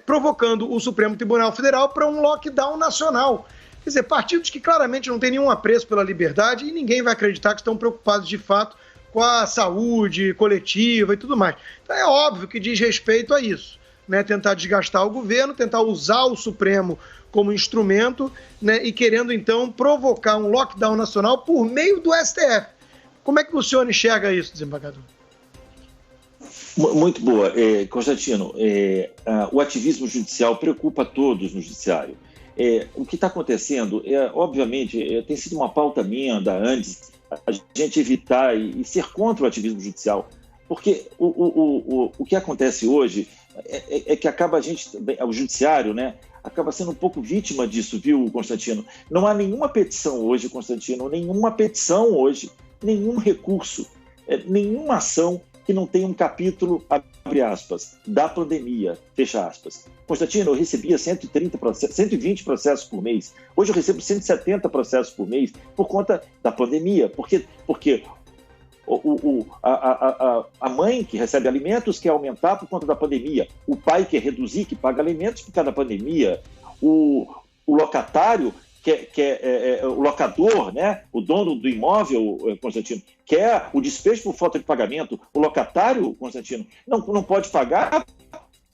[SPEAKER 4] provocando o Supremo Tribunal Federal para um lockdown nacional. Quer dizer, partidos que claramente não têm nenhum apreço pela liberdade e ninguém vai acreditar que estão preocupados de fato com a saúde coletiva e tudo mais. Então é óbvio que diz respeito a isso, né? Tentar desgastar o governo, tentar usar o Supremo como instrumento, né? E querendo então provocar um lockdown nacional por meio do STF. Como é que o senhor enxerga isso, desembargador?
[SPEAKER 7] Muito boa. Constantino, o ativismo judicial preocupa todos no judiciário. O que está acontecendo, obviamente, tem sido uma pauta minha da antes, a gente evitar e ser contra o ativismo judicial, porque o que acontece hoje é que acaba o judiciário, né, acaba sendo um pouco vítima disso, viu, Constantino? Não há nenhuma petição hoje, Constantino, nenhum recurso, nenhuma ação que não tenha um capítulo, abre aspas, da pandemia, fecha aspas. Constantino, eu recebia 120 processos por mês. Hoje eu recebo 170 processos por mês por conta da pandemia. Porque a mãe que recebe alimentos quer aumentar por conta da pandemia. O pai quer reduzir, que paga alimentos por causa da pandemia. O locatário o locador, né, o dono do imóvel, Constantino, quer o despejo por falta de pagamento. O locatário, Constantino, não pode pagar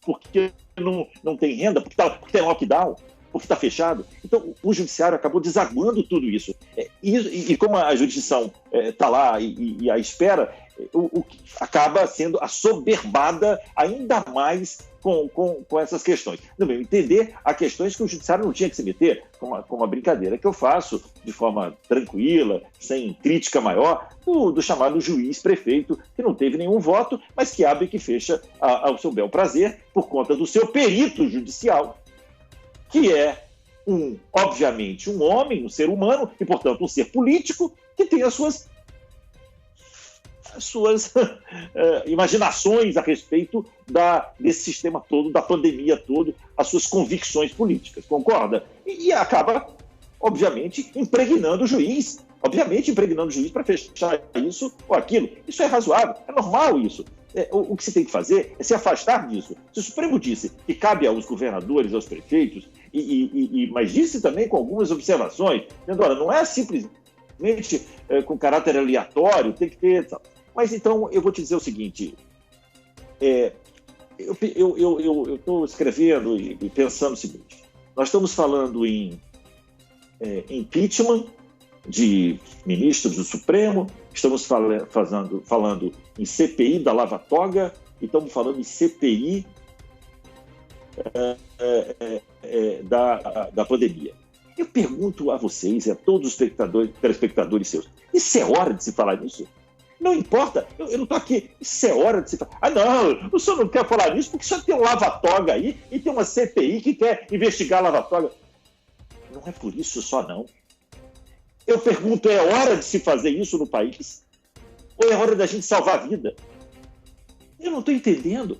[SPEAKER 7] porque não tem renda, porque tem lockdown, porque está fechado. Então, o judiciário acabou desaguando tudo isso. E como a jurisdição está lá e à espera, acaba sendo assoberbada ainda mais com essas questões. No meu entender, há questões que o judiciário não tinha que se meter, como uma brincadeira que eu faço de forma tranquila, sem crítica maior, do chamado juiz-prefeito, que não teve nenhum voto, mas que abre e que fecha ao seu bel prazer por conta do seu perito judicial, que é, obviamente, um homem, um ser humano, e, portanto, um ser político que tem as suas imaginações a respeito desse sistema todo, da pandemia todo, as suas convicções políticas, concorda? E acaba, obviamente, impregnando o juiz para fechar isso ou aquilo. Isso é razoável, é normal isso. O que se tem que fazer é se afastar disso. Se o Supremo disse que cabe aos governadores, aos prefeitos, mas disse também com algumas observações, dizendo, olha, não é simplesmente com caráter aleatório, tem que ter... Mas então eu vou te dizer o seguinte, eu estou escrevendo e pensando o seguinte, nós estamos falando em impeachment de ministros do Supremo, estamos falando em CPI da Lava Toga e estamos falando em CPI da pandemia. Eu pergunto a vocês, a todos os telespectadores seus, isso é hora de se falar nisso? Não importa, eu não estou aqui, isso é hora de se falar. Ah, não, o senhor não quer falar nisso porque o senhor tem um lava-toga aí e tem uma CPI que quer investigar lava-toga. Não é por isso só, não. Eu pergunto, é hora de se fazer isso no país? Ou é hora da gente salvar a vida? Eu não estou entendendo.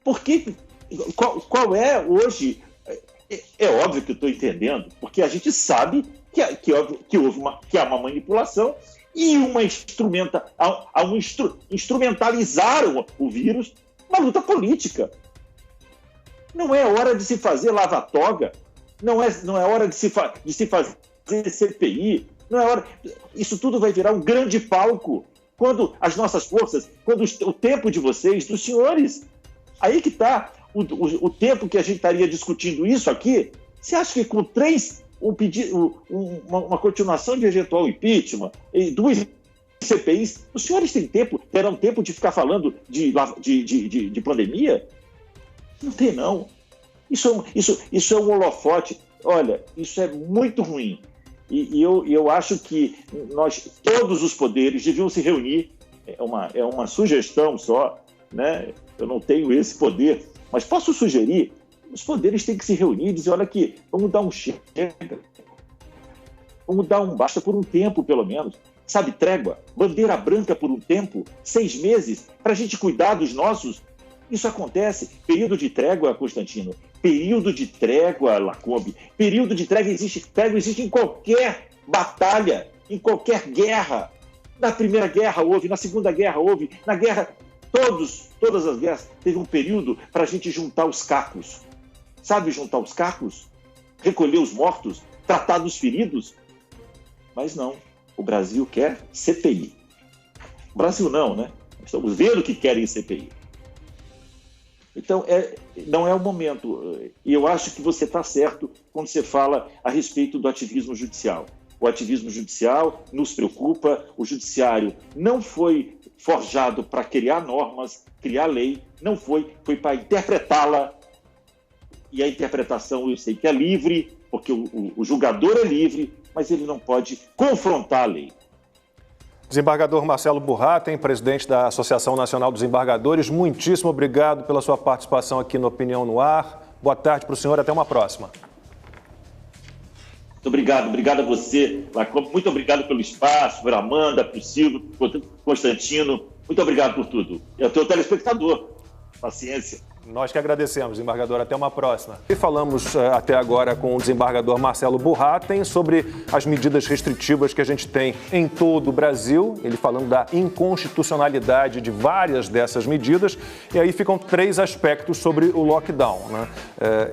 [SPEAKER 7] Porque, qual é hoje... É óbvio que eu estou entendendo, porque a gente sabe que há uma manipulação e instrumentalizaram o vírus uma luta política. Não é hora de se fazer lava-toga, não é hora de se fazer CPI, não é hora... Isso tudo vai virar um grande palco quando as nossas forças, quando o tempo de vocês, dos senhores, aí que está o tempo que a gente estaria discutindo isso aqui. Você acha que com uma continuação de eventual impeachment e 2 CPIs, os senhores terão tempo de ficar falando de pandemia? Não tem, não. Isso é um holofote. Olha, isso é muito ruim. E eu acho que todos os poderes deviam se reunir. É uma sugestão só, né? Eu não tenho esse poder, mas posso sugerir Os poderes têm que se reunir e dizer, olha aqui, vamos dar um chega. Vamos dar um basta por um tempo, pelo menos. Sabe, trégua, bandeira branca por um tempo, 6 meses, para a gente cuidar dos nossos. Isso acontece. Período de trégua, Constantino. Período de trégua, Lacombe. Período de trégua existe em qualquer batalha, em qualquer guerra. Na Primeira Guerra houve, na Segunda Guerra houve, na guerra, todas as guerras, teve um período para a gente juntar os cacos. Sabe juntar os cacos? Recolher os mortos? Tratar dos feridos? Mas não. O Brasil quer CPI. O Brasil não, né? Estamos vendo que querem CPI. Então, não é o momento. E eu acho que você está certo quando você fala a respeito do ativismo judicial. O ativismo judicial nos preocupa. O judiciário não foi forjado para criar normas, criar lei, não foi para interpretá-la. E a interpretação eu sei que é livre, porque o julgador é livre, mas ele não pode confrontar a lei.
[SPEAKER 1] Desembargador Marcelo Burratem, presidente da Associação Nacional dos Desembargadores, muitíssimo obrigado pela sua participação aqui no Opinião no Ar. Boa tarde para o senhor, até uma próxima.
[SPEAKER 7] Muito obrigado a você, Lacombe. Muito obrigado pelo espaço, para a Amanda, para o Silvio, para o Constantino. Muito obrigado por tudo. E ao teu telespectador, paciência.
[SPEAKER 1] Nós que agradecemos, desembargador. Até uma próxima. E falamos até agora com o desembargador Marcelo Burratem sobre as medidas restritivas que a gente tem em todo o Brasil. Ele falando da inconstitucionalidade de várias dessas medidas. E aí ficam 3 aspectos sobre o lockdown, né?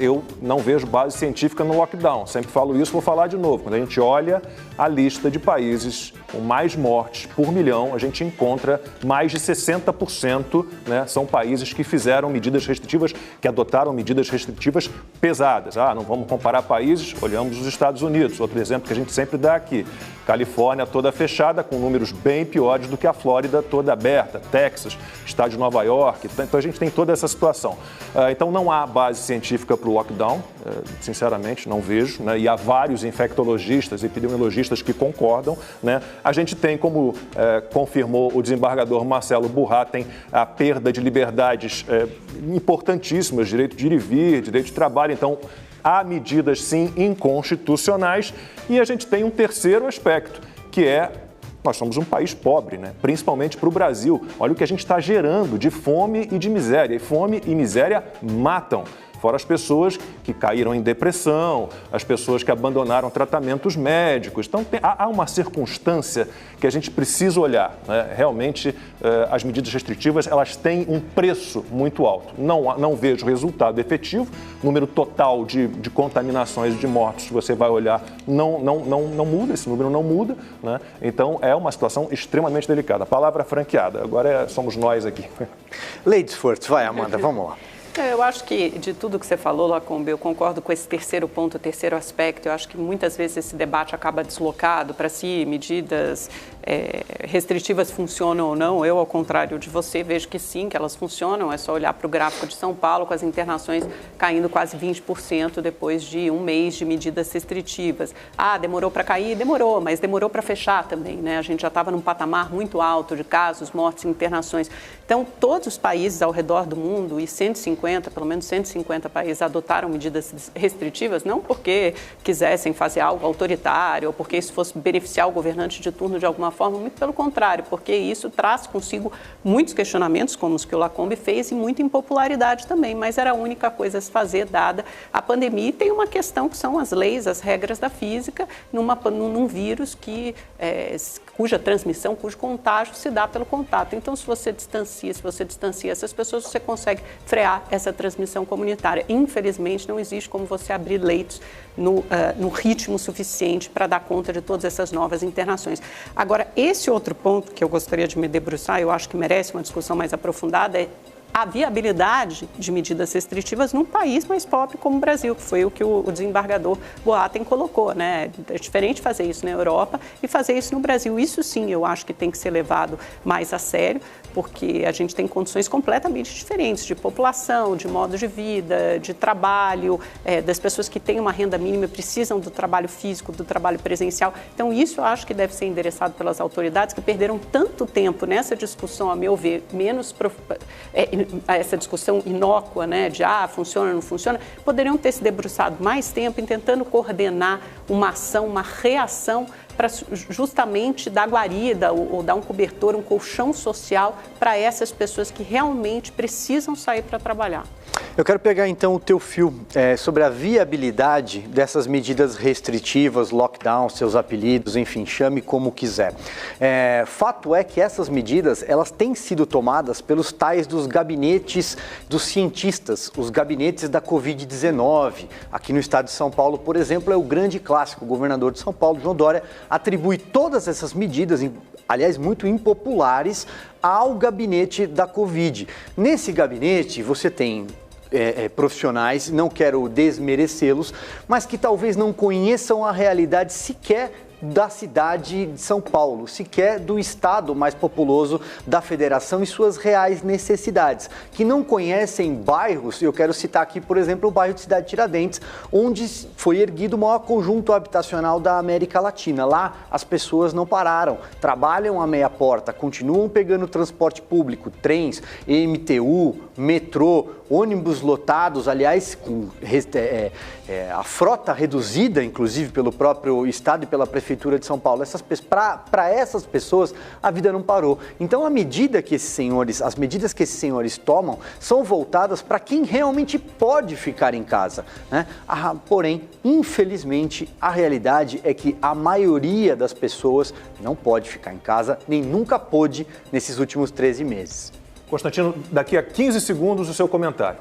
[SPEAKER 1] Eu não vejo base científica no lockdown. Sempre falo isso, vou falar de novo. Quando a gente olha a lista de países com mais mortes por milhão, a gente encontra mais de 60%, né, são países que fizeram medidas restritivas, que adotaram medidas restritivas pesadas. Não vamos comparar países, olhamos os Estados Unidos, outro exemplo que a gente sempre dá aqui. Califórnia toda fechada, com números bem piores do que a Flórida toda aberta, Texas, estado de Nova York. Então a gente tem toda essa situação. Então não há base científica para o lockdown, sinceramente, não vejo, né? E há vários infectologistas, epidemiologistas que concordam, né? A gente tem, como confirmou o desembargador Marcelo Burratem, a perda de liberdades importantíssimas, direito de ir e vir, direito de trabalho. Então, há medidas, sim, inconstitucionais. E a gente tem um terceiro aspecto, que é: nós somos um país pobre, né? Principalmente para o Brasil. Olha o que a gente está gerando de fome e de miséria. E fome e miséria matam. Fora as pessoas que caíram em depressão, as pessoas que abandonaram tratamentos médicos. Então, há uma circunstância que a gente precisa olhar, né? Realmente, as medidas restritivas, elas têm um preço muito alto. Não vejo resultado efetivo. Número total de contaminações e de mortos, se você vai olhar, não muda, esse número não muda, né? Então, é uma situação extremamente delicada. A palavra franqueada, agora somos nós aqui.
[SPEAKER 3] Ladies first, vai, Amanda, vamos lá.
[SPEAKER 2] Eu acho que de tudo que você falou, Lacombe, eu concordo com esse terceiro ponto, terceiro aspecto. Eu acho que muitas vezes esse debate acaba deslocado para si, medidas restritivas funcionam ou não. Eu, ao contrário de você, vejo que sim, que elas funcionam. É só olhar para o gráfico de São Paulo, com as internações caindo quase 20% depois de um mês de medidas restritivas. Demorou para cair? Demorou, mas demorou para fechar também, né? A gente já estava num patamar muito alto de casos, mortes e internações. Então, todos os países ao redor do mundo, e pelo menos 150 países adotaram medidas restritivas, não porque quisessem fazer algo autoritário ou porque isso fosse beneficiar o governante de turno de alguma forma, muito pelo contrário, porque isso traz consigo muitos questionamentos, como os que o Lacombe fez, e muita impopularidade também, mas era a única coisa a se fazer dada a pandemia. E tem uma questão que são as leis, as regras da física, num vírus cuja transmissão, cujo contágio se dá pelo contato. Então, se você distancia essas pessoas, você consegue frear essa transmissão comunitária. Infelizmente, não existe como você abrir leitos no ritmo suficiente para dar conta de todas essas novas internações. Agora, esse outro ponto que eu gostaria de me debruçar, eu acho que merece uma discussão mais aprofundada, é a viabilidade de medidas restritivas num país mais pobre como o Brasil, que foi o que o desembargador Burratem colocou, né? É diferente fazer isso na Europa e fazer isso no Brasil. Isso sim, eu acho que tem que ser levado mais a sério, porque a gente tem condições completamente diferentes de população, de modo de vida, de trabalho, das pessoas que têm uma renda mínima e precisam do trabalho físico, do trabalho presencial. Então, isso eu acho que deve ser endereçado pelas autoridades que perderam tanto tempo nessa discussão, a meu ver, essa discussão inócua, né, de funciona, não funciona, poderiam ter se debruçado mais tempo em tentando coordenar uma ação, uma reação para justamente dar guarida ou dar um cobertor, um colchão social para essas pessoas que realmente precisam sair para trabalhar.
[SPEAKER 3] Eu quero pegar então o teu fio sobre a viabilidade dessas medidas restritivas, lockdown, seus apelidos, enfim, chame como quiser. Fato é que essas medidas, elas têm sido tomadas pelos tais dos gabinetes dos cientistas, os gabinetes da Covid-19. Aqui no estado de São Paulo, por exemplo, é o grande clássico. O governador de São Paulo, João Dória, atribui todas essas medidas, aliás, muito impopulares, ao gabinete da Covid. Nesse gabinete, você tem profissionais, não quero desmerecê-los, mas que talvez não conheçam a realidade sequer da cidade de São Paulo, sequer do estado mais populoso da federação e suas reais necessidades, que não conhecem bairros. Eu quero citar aqui, por exemplo, o bairro de Cidade Tiradentes, onde foi erguido o maior conjunto habitacional da América Latina. Lá as pessoas não pararam, trabalham a meia porta, continuam pegando transporte público, trens, MTU, metrô, ônibus lotados, aliás, com a frota reduzida, inclusive, pelo próprio Estado e pela Prefeitura de São Paulo. Para essas pessoas, a vida não parou. Então, as medidas que esses senhores tomam são voltadas para quem realmente pode ficar em casa, né? Porém, infelizmente, a realidade é que a maioria das pessoas não pode ficar em casa, nem nunca pôde nesses últimos 13 meses.
[SPEAKER 1] Constantino, daqui a 15 segundos o seu comentário.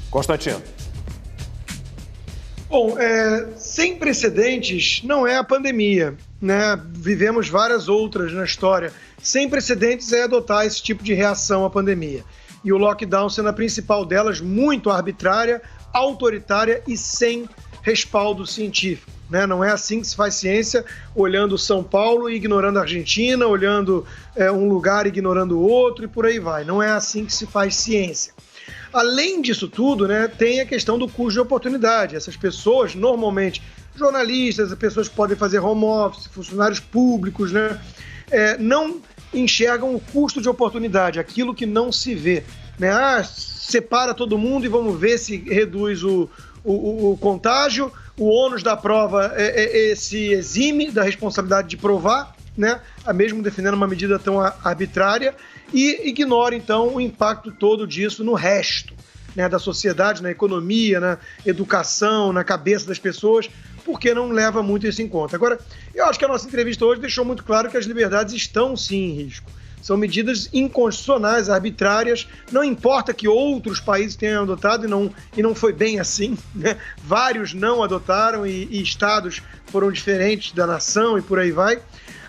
[SPEAKER 1] Constantino.
[SPEAKER 4] Bom, sem precedentes não é a pandemia, né? Vivemos várias outras na história. Sem precedentes é adotar esse tipo de reação à pandemia. E o lockdown sendo a principal delas, muito arbitrária, autoritária e sem respaldo científico, né? Não é assim que se faz ciência, olhando São Paulo e ignorando a Argentina, olhando um lugar e ignorando o outro e por aí vai. Não é assim que se faz ciência. Além disso tudo, né, tem a questão do custo de oportunidade. Essas pessoas, normalmente, jornalistas, pessoas que podem fazer home office, funcionários públicos, né, não enxergam o custo de oportunidade, aquilo que não se vê, né? Separa todo mundo e vamos ver se reduz o contágio, o ônus da prova se exime da responsabilidade de provar, né, mesmo defendendo uma medida tão arbitrária, e ignora, então, o impacto todo disso no resto, né, da sociedade, na economia, na educação, na cabeça das pessoas, porque não leva muito isso em conta. Agora, eu acho que a nossa entrevista hoje deixou muito claro que as liberdades estão, sim, em risco. São medidas inconstitucionais, arbitrárias, não importa que outros países tenham adotado, e não foi bem assim, né? Vários não adotaram e estados foram diferentes da nação e por aí vai.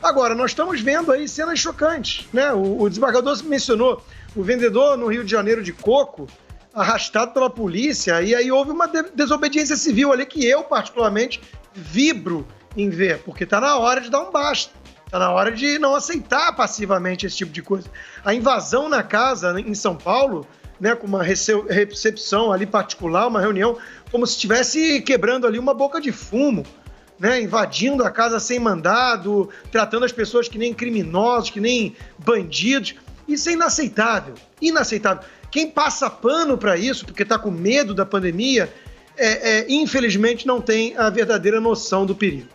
[SPEAKER 4] Agora, nós estamos vendo aí cenas chocantes, né? O desembargador mencionou o vendedor no Rio de Janeiro de coco arrastado pela polícia, e aí houve uma desobediência civil ali que eu, particularmente, vibro em ver, porque está na hora de dar um basta. Está na hora de não aceitar passivamente esse tipo de coisa. A invasão na casa em São Paulo, né, com uma recepção ali particular, uma reunião, como se estivesse quebrando ali uma boca de fumo, né, invadindo a casa sem mandado, tratando as pessoas que nem criminosos, que nem bandidos. Isso é inaceitável, inaceitável. Quem passa pano para isso, porque está com medo da pandemia, infelizmente não tem a verdadeira noção do perigo.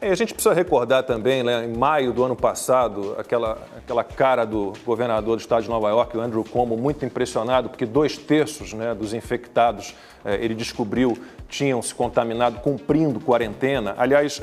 [SPEAKER 1] A gente precisa recordar também, né, em maio do ano passado, aquela cara do governador do estado de Nova York, o Andrew Cuomo, muito impressionado, porque 2/3, né, dos infectados, ele descobriu, tinham se contaminado cumprindo quarentena. Aliás,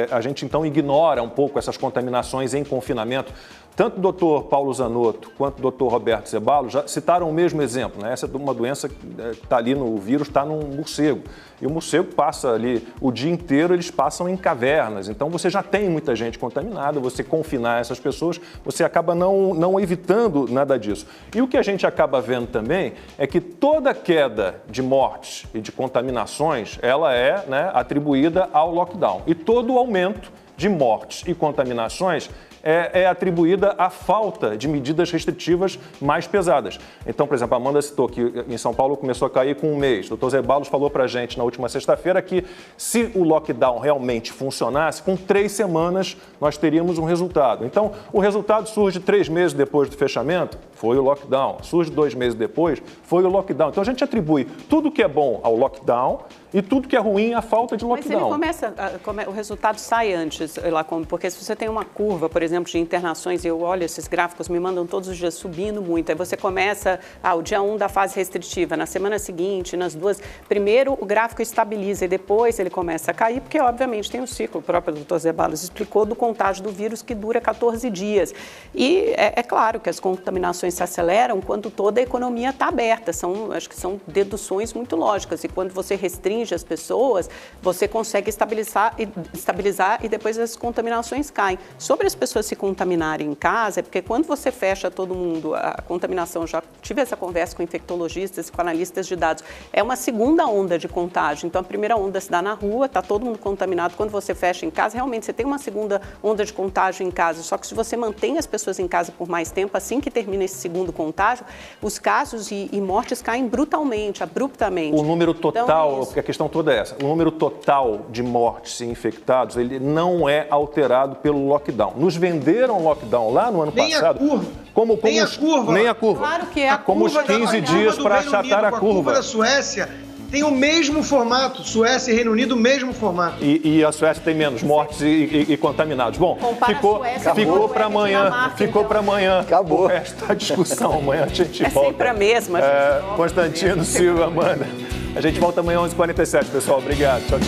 [SPEAKER 1] a gente então ignora um pouco essas contaminações em confinamento. Tanto o doutor Paulo Zanotto quanto o doutor Roberto Ceballos já citaram o mesmo exemplo, né? Essa é uma doença que está ali no vírus, está num morcego. E o morcego passa ali o dia inteiro, eles passam em cavernas. Então você já tem muita gente contaminada, você confinar essas pessoas, você acaba não evitando nada disso. E o que a gente acaba vendo também é que toda queda de mortes e de contaminações, ela é, né, atribuída ao lockdown. E todo o aumento de mortes e contaminações é atribuída à falta de medidas restritivas mais pesadas. Então, por exemplo, a Amanda citou que em São Paulo começou a cair com um mês. O Dr. Zé Barros falou para a gente na última sexta-feira que se o lockdown realmente funcionasse, com 3 semanas nós teríamos um resultado. Então, o resultado surge 3 meses depois do fechamento, foi o lockdown. Surge 2 meses depois, foi o lockdown. Então, a gente atribui tudo que é bom ao lockdown e tudo que é ruim à falta de lockdown.
[SPEAKER 2] Mas ele o resultado sai antes, porque se você tem uma curva, por exemplo, de internações, eu olho esses gráficos, me mandam todos os dias subindo muito, aí você começa, o dia 1 da fase restritiva, na semana seguinte, nas duas, primeiro o gráfico estabiliza e depois ele começa a cair, porque obviamente tem um ciclo, o próprio Dr. Zé Barros explicou, do contágio do vírus que dura 14 dias. E é claro que as contaminações se aceleram quando toda a economia está aberta, acho que são deduções muito lógicas, e quando você restringe as pessoas, você consegue estabilizar e depois as contaminações caem. Sobre as pessoas se contaminarem em casa, é porque quando você fecha todo mundo, a contaminação, já tive essa conversa com infectologistas, com analistas de dados, é uma segunda onda de contágio. Então, a primeira onda se dá na rua, está todo mundo contaminado. Quando você fecha em casa, realmente você tem uma segunda onda de contágio em casa. Só que se você mantém as pessoas em casa por mais tempo, assim que termina esse segundo contágio, os casos e mortes caem brutalmente, abruptamente.
[SPEAKER 1] O número total,
[SPEAKER 2] então,
[SPEAKER 1] porque a questão toda é essa, o número total de mortes e infectados, ele não é alterado pelo lockdown. Nos venderam lockdown lá no ano passado.
[SPEAKER 4] Nem a curva.
[SPEAKER 1] Nem a curva.
[SPEAKER 2] Claro que é.
[SPEAKER 1] Como os 15 dias para achatar a curva.
[SPEAKER 4] A curva da Suécia tem o mesmo formato. Suécia e Reino Unido, o mesmo formato.
[SPEAKER 1] E a Suécia tem menos mortes e contaminados. Bom, ficou para amanhã. Ficou para amanhã.
[SPEAKER 3] Acabou.
[SPEAKER 1] O resto da discussão. Amanhã a gente volta.
[SPEAKER 2] É sempre a mesma.
[SPEAKER 1] Constantino, Silva, Amanda. A gente volta amanhã às 11h47, pessoal. Obrigado. Tchau, tchau.